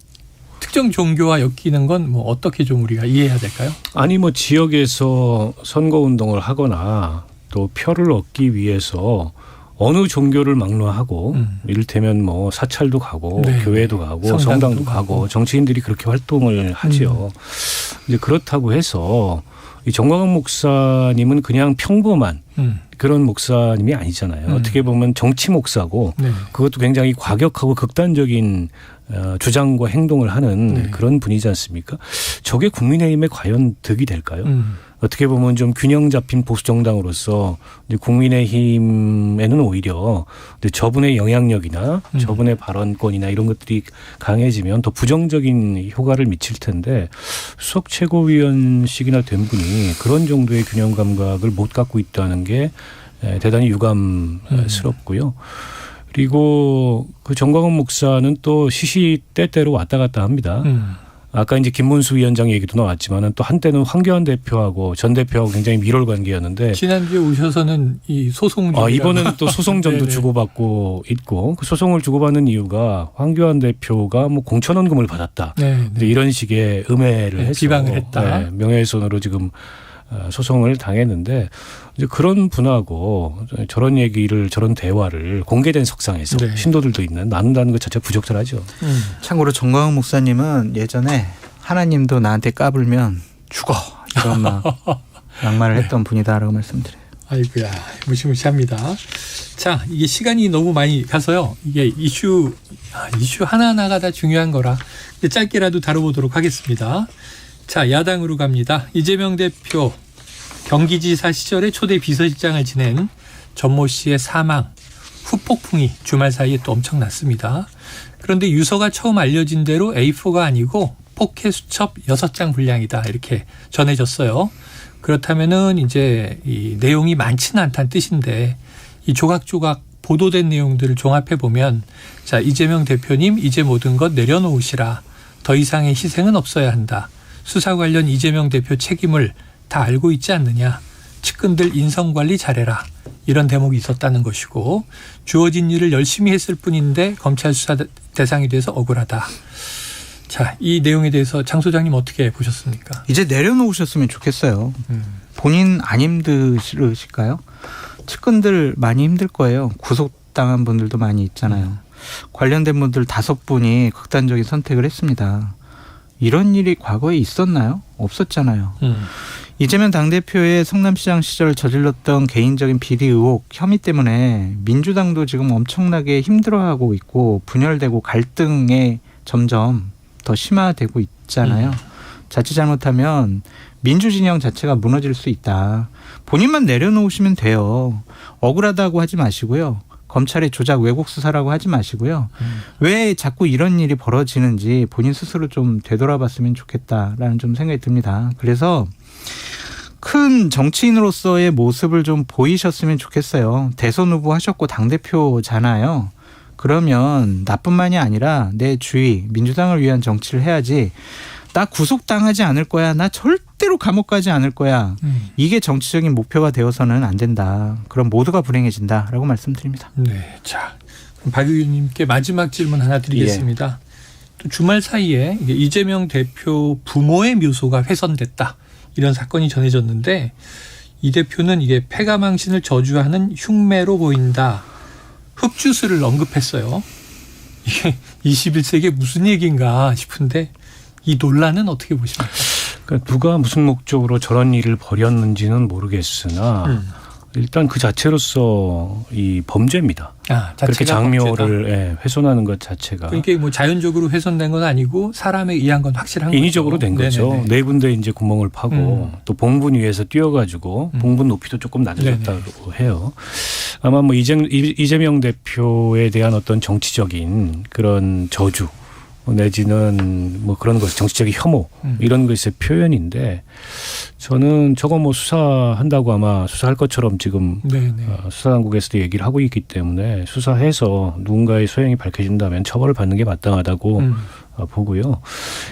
특정 종교와 엮이는 건 뭐 어떻게 좀 우리가 이해해야 될까요? 아니 뭐 지역에서 선거운동을 하거나 또 표를 얻기 위해서 어느 종교를 막론하고 이를테면 뭐 사찰도 가고 네. 교회도 가고 성당도 가고 정치인들이 그렇게 활동을 하지요. 이제 그렇다고 해서 이 정광훈 목사님은 그냥 평범한 그런 목사님이 아니잖아요. 어떻게 보면 정치 목사고 네. 그것도 굉장히 과격하고 극단적인 주장과 행동을 하는 그런 분이지 않습니까? 저게 국민의힘에 과연 득이 될까요? 어떻게 보면 좀 균형 잡힌 보수 정당으로서 국민의힘에는 오히려 저분의 영향력이나 저분의 발언권이나 이런 것들이 강해지면 더 부정적인 효과를 미칠 텐데 수석 최고위원식이나 된 분이 그런 정도의 균형 감각을 못 갖고 있다는 게 대단히 유감스럽고요. 그리고 그 정광훈 목사는 또 시시때때로 왔다 갔다 합니다. 아까 이제 김문수 위원장 얘기도 나왔지만은 또 한때는 황교안 대표하고 전 대표하고 굉장히 밀월 관계였는데 지난주에 오셔서는 이 소송 이번에는 또 소송전도 주고받고 있고 그 소송을 주고받는 이유가 황교안 대표가 뭐 공천원금을 받았다. 이런 식의 음해를 해서 비방을 했다. 명예훼손으로 지금 소송을 당했는데 이제 그런 분하고 저런 얘기를 저런 대화를 공개된 석상에서 신도들도 있는 나눈다는 것 자체가 부적절하죠. 참고로 정광훈 목사님은 예전에 하나님도 나한테 까불면 죽어 이런 막말을 했던 분이다라고 말씀드려요. 아이고야, 무시무시합니다. 자, 이게 시간이 너무 많이 가서요. 이게 이슈 하나하나가 다 중요한 거라 짧게라도 다뤄보도록 하겠습니다. 자, 야당으로 갑니다. 이재명 대표 경기지사 시절에 초대 비서실장을 지낸 전모 씨의 사망, 후폭풍이 주말 사이에 또 엄청났습니다. 그런데 유서가 처음 알려진 대로 A4가 아니고 포켓 수첩 6장 분량이다 이렇게 전해졌어요. 그렇다면은 이제 이 내용이 많지는 않다는 뜻인데 이 조각조각 보도된 내용들을 종합해 보면 자, 이재명 대표님 이제 모든 것 내려놓으시라. 더 이상의 희생은 없어야 한다. 수사 관련 이재명 대표 책임을 다 알고 있지 않느냐. 측근들 인성관리 잘해라. 이런 대목이 있었다는 것이고 주어진 일을 열심히 했을 뿐인데 검찰 수사 대상이 돼서 억울하다. 자, 이 내용에 대해서 장 소장님 어떻게 보셨습니까? 이제 내려놓으셨으면 좋겠어요. 본인 안 힘드실까요? 측근들 많이 힘들 거예요. 구속당한 분들도 많이 있잖아요. 관련된 분들 5분이 극단적인 선택을 했습니다. 이런 일이 과거에 있었나요? 없었잖아요. 이재명 당대표의 성남시장 시절 저질렀던 개인적인 비리 의혹 혐의 때문에 민주당도 지금 엄청나게 힘들어하고 있고 분열되고 갈등에 점점 더 심화되고 있잖아요. 자칫 잘못하면 민주진영 자체가 무너질 수 있다. 본인만 내려놓으시면 돼요. 억울하다고 하지 마시고요. 검찰의 조작 왜곡 수사라고 하지 마시고요. 왜 자꾸 이런 일이 벌어지는지 본인 스스로 좀 되돌아봤으면 좋겠다라는 좀 생각이 듭니다. 그래서 큰 정치인으로서의 모습을 좀 보이셨으면 좋겠어요. 대선 후보 하셨고 당대표잖아요. 그러면 나뿐만이 아니라 내 주위 민주당을 위한 정치를 해야지 나 구속당하지 않을 거야. 나 절대로 감옥 가지 않을 거야. 이게 정치적인 목표가 되어서는 안 된다. 그럼 모두가 불행해진다라고 말씀드립니다. 네, 자, 그럼 박 의원님께 마지막 질문 하나 드리겠습니다. 또 주말 사이에 이재명 대표 부모의 묘소가 훼손됐다. 이런 사건이 전해졌는데 이 대표는 이게 폐가망신을 저주하는 흉매로 보인다. 흑주술을 언급했어요. 이게 21세기에 무슨 얘기인가 싶은데 이 논란은 어떻게 보십니까? 그러니까 누가 무슨 목적으로 저런 일을 벌였는지는 모르겠으나 일단 그 자체로서 이 범죄입니다. 그렇게 장묘를 훼손하는 것 자체가. 그러니까 뭐 자연적으로 훼손된 건 아니고 사람에 의한 건 확실한 인위적으로 거죠. 된 거죠. 네 군데 이제 구멍을 파고 또 봉분 위에서 띄어가지고 봉분 높이도 조금 낮아졌다고 해요. 아마 뭐 이재명 대표에 대한 어떤 정치적인 그런 저주 내지는 뭐 그런 것 정치적인 혐오 이런 것의 표현인데 저는 저거 뭐 수사한다고 아마 수사할 것처럼 지금 수사당국에서도 얘기를 하고 있기 때문에 수사해서 누군가의 소행이 밝혀진다면 처벌을 받는 게 마땅하다고 보고요.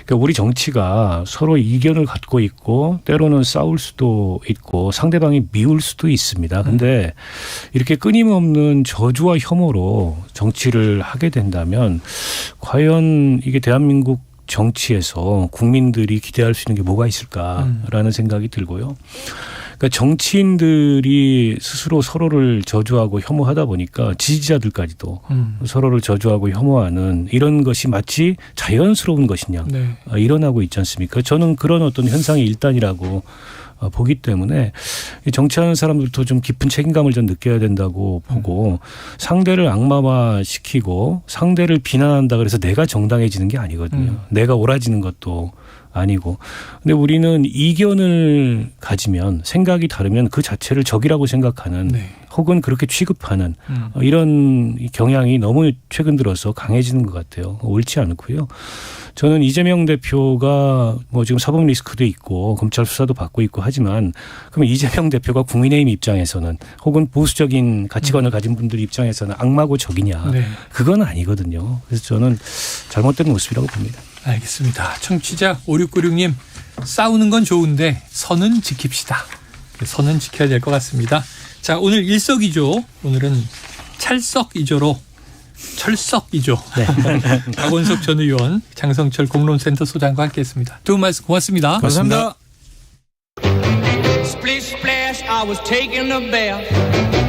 그러니까 우리 정치가 서로 이견을 갖고 있고 때로는 싸울 수도 있고 상대방이 미울 수도 있습니다. 근데 이렇게 끊임없는 저주와 혐오로 정치를 하게 된다면 과연 이게 대한민국 정치에서 국민들이 기대할 수 있는 게 뭐가 있을까라는 생각이 들고요. 그러니까 정치인들이 스스로 서로를 저주하고 혐오하다 보니까 지지자들까지도 서로를 저주하고 혐오하는 이런 것이 마치 자연스러운 것이냐 일어나고 있지 않습니까? 저는 그런 어떤 현상의 일단이라고 보기 때문에 정치하는 사람들도 좀 깊은 책임감을 좀 느껴야 된다고 보고 상대를 악마화시키고 상대를 비난한다 그래서 내가 정당해지는 게 아니거든요. 내가 옳아지는 것도 아니고. 근데 우리는 이견을 가지면 생각이 다르면 그 자체를 적이라고 생각하는 혹은 그렇게 취급하는 이런 경향이 너무 최근 들어서 강해지는 것 같아요. 옳지 않고요. 저는 이재명 대표가 뭐 지금 사법 리스크도 있고 검찰 수사도 받고 있고 하지만 그럼 이재명 대표가 국민의힘 입장에서는 혹은 보수적인 가치관을 가진 분들 입장에서는 악마고 적이냐. 그건 아니거든요. 그래서 저는 잘못된 모습이라고 봅니다. 알겠습니다. 청취자 5696님 싸우는 건 좋은데 선은 지킵시다. 선은 지켜야 될 것 같습니다. 자, 오늘 일석이조 오늘은 찰석이조로 철석이조 박원석 전 의원 장성철 공론센터 소장과 함께했습니다. 두 분 말씀 고맙습니다. 감사합니다. Splish splash, I was taking a bath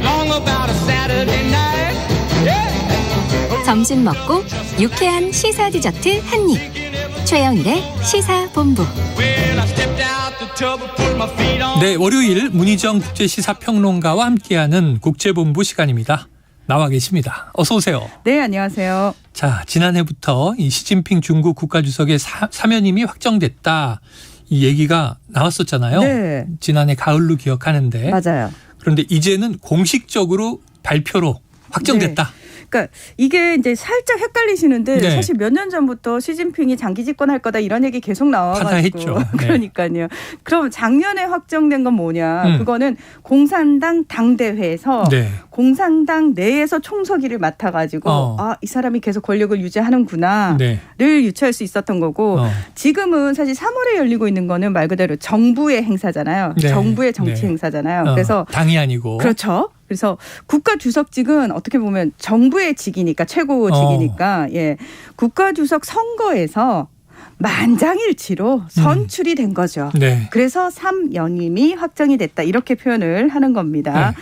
long about a Saturday night. Yeah. 점심 먹고 유쾌한 시사 디저트 한 입. 최영일의 시사본부. Well, I stepped stepped out the tub and put my feet on. 네, 월요일 문희정 국제시사평론가와 함께하는 국제본부 시간입니다. 나와 계십니다. 어서 오세요. 네, 안녕하세요. 자, 지난해부터 이 시진핑 중국 국가주석의 사면임이 확정됐다. 이 얘기가 나왔었잖아요. 네. 지난해 가을로 기억하는데. 맞아요. 그런데 이제는 공식적으로 발표로 확정됐다. 네. 그러니까 이게 이제 살짝 헷갈리시는데 네. 사실 몇 년 전부터 시진핑이 장기 집권할 거다 이런 얘기 계속 나와가지고 하다 했죠. 네. 그러니까요. 그럼 작년에 확정된 건 뭐냐? 그거는 공산당 당대회에서 네. 공산당 내에서 총서기를 맡아가지고 이 사람이 계속 권력을 유지하는구나를 네. 유추할 수 있었던 거고 지금은 사실 3월에 열리고 있는 거는 말 그대로 정부의 행사잖아요. 네. 정부의 정치 네. 행사잖아요. 그래서 당이 아니고. 그렇죠. 그래서 국가주석직은 어떻게 보면 정부의 직이니까 최고직이니까 예, 국가주석 선거에서 만장일치로 선출이 된 거죠. 네. 그래서 3연임이 확정이 됐다 이렇게 표현을 하는 겁니다.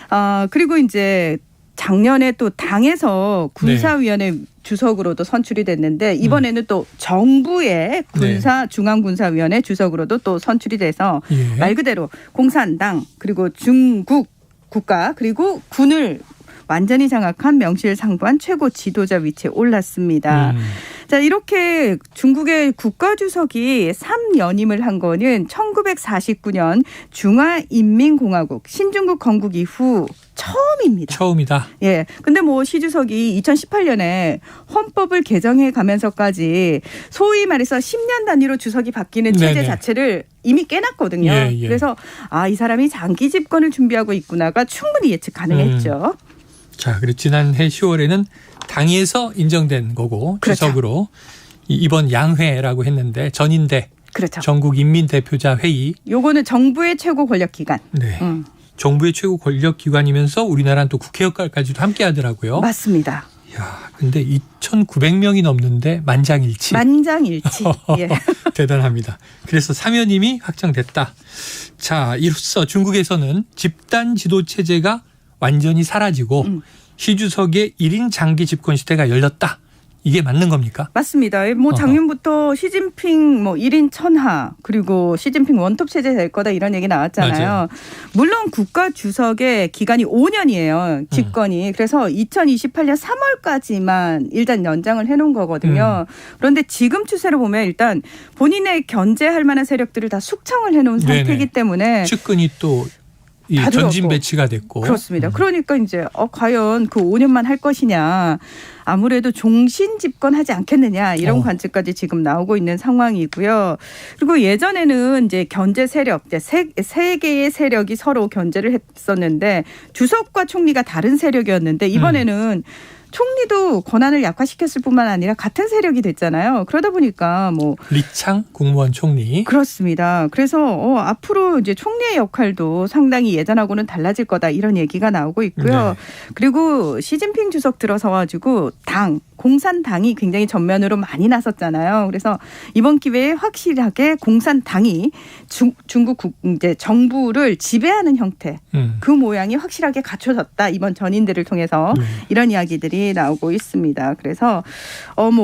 네. 그리고 이제 작년에 또 당에서 군사위원회 주석으로도 선출이 됐는데 이번에는 또 정부의 중앙군사위원회 주석으로도 또 선출이 돼서 말 그대로 공산당 그리고 중국 국가 그리고 군을 완전히 장악한 명실상부한 최고 지도자 위치에 올랐습니다. 자, 이렇게 중국의 국가주석이 3연임을 한 거는 1949년 중화인민공화국 신중국 건국 이후 처음입니다. 처음이다. 예. 근데 뭐 시 주석이 2018년에 헌법을 개정해 가면서까지 소위 말해서 10년 단위로 주석이 바뀌는 체제 네네. 자체를 이미 깨놨거든요. 예, 예. 그래서 이 사람이 장기 집권을 준비하고 있구나가 충분히 예측 가능했죠. 자, 그리고 지난해 10월에는 당에서 인정된 거고 그렇죠. 주석으로 이번 양회라고 했는데 전인대 그렇죠. 전국인민대표자 회의. 요거는 정부의 최고 권력기관. 네. 정부의 최고 권력기관이면서 우리나라는 또 국회 역할까지도 함께 하더라고요. 맞습니다. 야, 근데 2,900명이 넘는데 만장일치. 만장일치. 예. 대단합니다. 그래서 사면임이 확정됐다. 자, 이로써 중국에서는 집단 지도 체제가 완전히 사라지고 시 주석의 1인 장기 집권 시대가 열렸다. 이게 맞는 겁니까? 맞습니다. 뭐 작년부터 시진핑 1인 천하 그리고 시진핑 원톱 체제 될 거다 이런 얘기 나왔잖아요. 맞아요. 물론 국가 주석의 기간이 5년이에요. 집권이. 그래서 2028년 3월까지만 일단 연장을 해놓은 거거든요. 그런데 지금 추세로 보면 일단 본인의 견제할 만한 세력들을 다 숙청을 해놓은 상태이기 네네. 때문에 측근이 또 이 전진 배치가 됐고. 그렇습니다. 그러니까 이제 과연 그 5년만 할 것이냐. 아무래도 종신 집권하지 않겠느냐 이런 관측까지 지금 나오고 있는 상황이고요. 그리고 예전에는 이제 견제 세력, 이제 세 개의 세력이 서로 견제를 했었는데 주석과 총리가 다른 세력이었는데 이번에는 총리도 권한을 약화시켰을 뿐만 아니라 같은 세력이 됐잖아요. 그러다 보니까 리창 국무원 총리. 그렇습니다. 그래서 앞으로 이제 총리의 역할도 상당히 예전하고는 달라질 거다 이런 얘기가 나오고 있고요. 네. 그리고 시진핑 주석 들어서 가지고 공산당이 굉장히 전면으로 많이 나섰잖아요. 그래서 이번 기회에 확실하게 공산당이 중국 이제 정부를 지배하는 형태 그 모양이 확실하게 갖춰졌다. 이번 전인대를 통해서 이런 이야기들이 나오고 있습니다. 그래서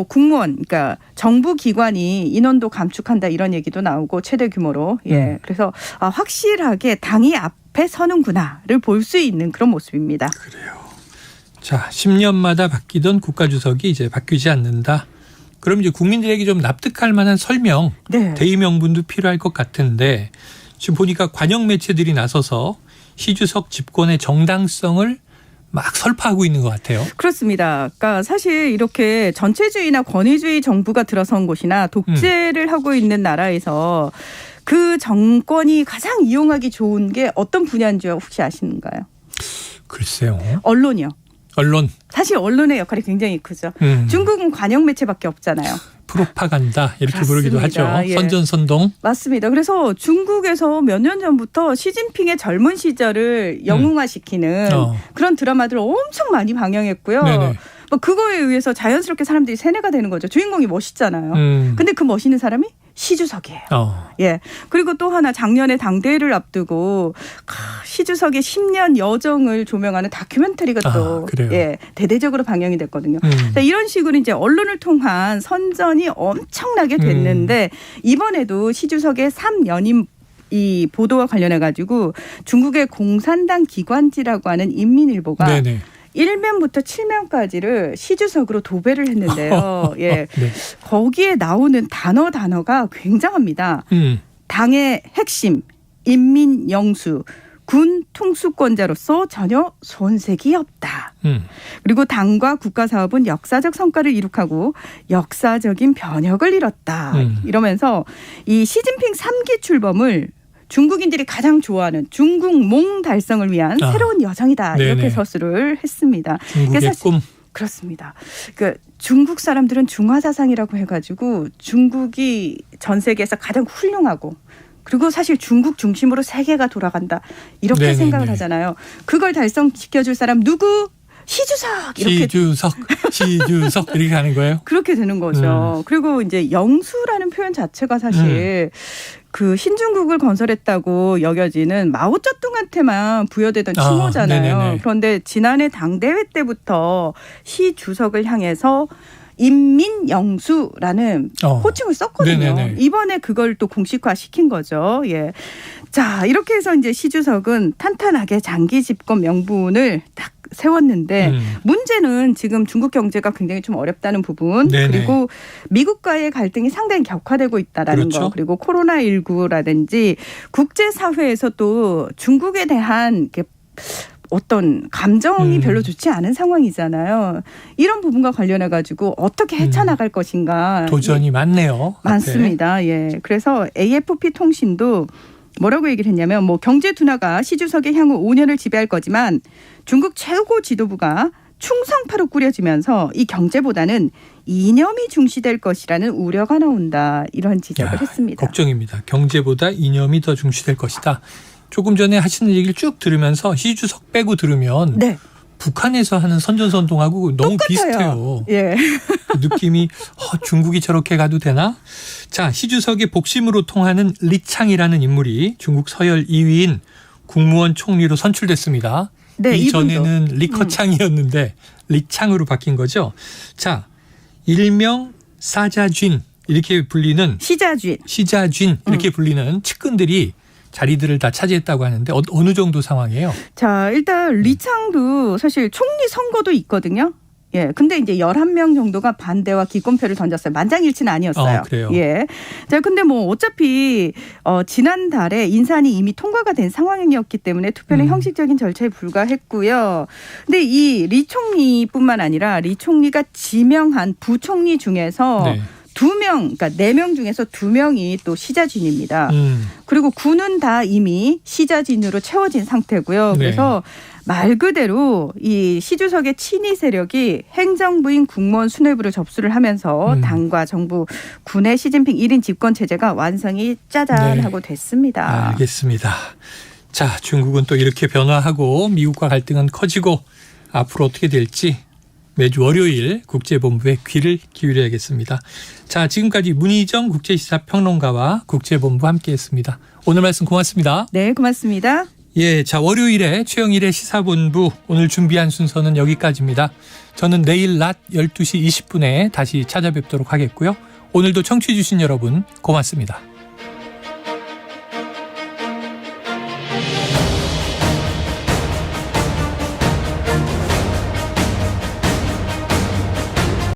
국무원 그러니까 정부 기관이 인원도 감축한다 이런 얘기도 나오고 최대 규모로 그래서 확실하게 당이 앞에 서는구나를 볼 수 있는 그런 모습입니다. 그래요. 자, 10년마다 바뀌던 국가주석이 이제 바뀌지 않는다. 그럼 이제 국민들에게 좀 납득할 만한 설명, 대의 명분도 필요할 것 같은데 지금 보니까 관영 매체들이 나서서 시 주석 집권의 정당성을 막 설파하고 있는 것 같아요. 그렇습니다. 그러니까 사실 이렇게 전체주의나 권위주의 정부가 들어선 곳이나 독재를 하고 있는 나라에서 그 정권이 가장 이용하기 좋은 게 어떤 분야인지 혹시 아시는가요? 글쎄요. 언론이요. 언론. 사실 언론의 역할이 굉장히 크죠. 중국은 관영 매체밖에 없잖아요. 프로파간다 이렇게 그렇습니다. 부르기도 하죠. 예. 선전선동. 맞습니다. 그래서 중국에서 몇 년 전부터 시진핑의 젊은 시절을 영웅화시키는 그런 드라마들을 엄청 많이 방영했고요. 네네. 그거에 의해서 자연스럽게 사람들이 세뇌가 되는 거죠. 주인공이 멋있잖아요. 근데 그 멋있는 사람이 시주석이에요. 예. 그리고 또 하나 작년에 당대회를 앞두고 시주석의 10년 여정을 조명하는 다큐멘터리가 또 예, 대대적으로 방영이 됐거든요. 자, 이런 식으로 이제 언론을 통한 선전이 엄청나게 됐는데 이번에도 시주석의 3연임 이 보도와 관련해 가지고 중국의 공산당 기관지라고 하는 인민일보가 네네. 1면부터 7면까지를 시주석으로 도배를 했는데요. 예. 네. 거기에 나오는 단어가 굉장합니다. 당의 핵심, 인민영수, 군 통수권자로서 전혀 손색이 없다. 그리고 당과 국가사업은 역사적 성과를 이룩하고 역사적인 변혁을 이뤘다. 이러면서 이 시진핑 3기 출범을 중국인들이 가장 좋아하는 중국몽 달성을 위한 새로운 여정이다. 네네. 이렇게 서술을 했습니다. 중국의 꿈. 그렇습니다. 그 중국 사람들은 중화사상이라고 해가지고 중국이 전 세계에서 가장 훌륭하고 그리고 사실 중국 중심으로 세계가 돌아간다. 이렇게 네네네. 생각을 하잖아요. 그걸 달성시켜줄 사람 누구? 시주석. 이렇게. 시주석 이렇게 가는 거예요? 그렇게 되는 거죠. 그리고 이제 영수라는 표현 자체가 사실 그 신중국을 건설했다고 여겨지는 마오쩌둥한테만 부여되던 칭호잖아요. 그런데 지난해 당대회 때부터 시 주석을 향해서 인민영수라는 호칭을 썼거든요. 네네네. 이번에 그걸 또 공식화시킨 거죠. 예. 자, 이렇게 해서 이제 시 주석은 탄탄하게 장기 집권 명분을 딱 세웠는데 문제는 지금 중국 경제가 굉장히 좀 어렵다는 부분 네네. 그리고 미국과의 갈등이 상당히 격화되고 있다라는 그렇죠. 거 그리고 코로나19라든지 국제사회에서 또 중국에 대한 어떤 감정이 별로 좋지 않은 상황이잖아요. 이런 부분과 관련해 가지고 어떻게 헤쳐나갈 것인가. 도전이 많네요. 많습니다. 예. 그래서 AFP 통신도 뭐라고 얘기를 했냐면 뭐 경제 둔화가 시 주석의 향후 5년을 지배할 거지만 중국 최고 지도부가 충성파로 꾸려지면서 이 경제보다는 이념이 중시될 것이라는 우려가 나온다. 이런 지적을 했습니다. 걱정입니다. 경제보다 이념이 더 중시될 것이다. 조금 전에 하시는 얘기를 쭉 들으면서 시 주석 빼고 들으면 북한에서 하는 선전선동하고 너무 똑같아요. 비슷해요. 예. 느낌이 중국이 저렇게 가도 되나? 자, 시 주석의 복심으로 통하는 리창이라는 인물이 중국 서열 2위인 국무원 총리로 선출됐습니다. 네, 이전에는 리커창이었는데 리창으로 바뀐 거죠. 자, 일명 사자쥔 이렇게 불리는 시자쥔 이렇게 불리는 측근들이 자리들을 다 차지했다고 하는데 어느 정도 상황이에요? 자, 일단 리창도 사실 총리 선거도 있거든요. 예. 근데 이제 11명 정도가 반대와 기권표를 던졌어요. 만장일치는 아니었어요. 그래요? 예. 자, 근데 뭐 어차피 지난달에 인산이 이미 통과가 된 상황이었기 때문에 투표는 형식적인 절차에 불과했고요. 근데 이 리 총리뿐만 아니라 리 총리가 지명한 부총리 중에서 2명, 그러니까 4명 중에서 2명이 또 시자진입니다. 그리고 군은 다 이미 시자진으로 채워진 상태고요. 그래서 말 그대로 이 시 주석의 친위 세력이 행정부인 국무원 수뇌부를 접수를 하면서 당과 정부, 군의 시진핑 1인 집권 체제가 완성이 짜잔하고 됐습니다. 알겠습니다. 자, 중국은 또 이렇게 변화하고 미국과 갈등은 커지고 앞으로 어떻게 될지 매주 월요일 국제본부에 귀를 기울여야겠습니다. 자, 지금까지 문희정 국제시사평론가와 국제본부 함께했습니다. 오늘 말씀 고맙습니다. 네, 고맙습니다. 예, 자, 월요일에 최영일의 시사본부 오늘 준비한 순서는 여기까지입니다. 저는 내일 낮 12시 20분에 다시 찾아뵙도록 하겠고요. 오늘도 청취해 주신 여러분 고맙습니다.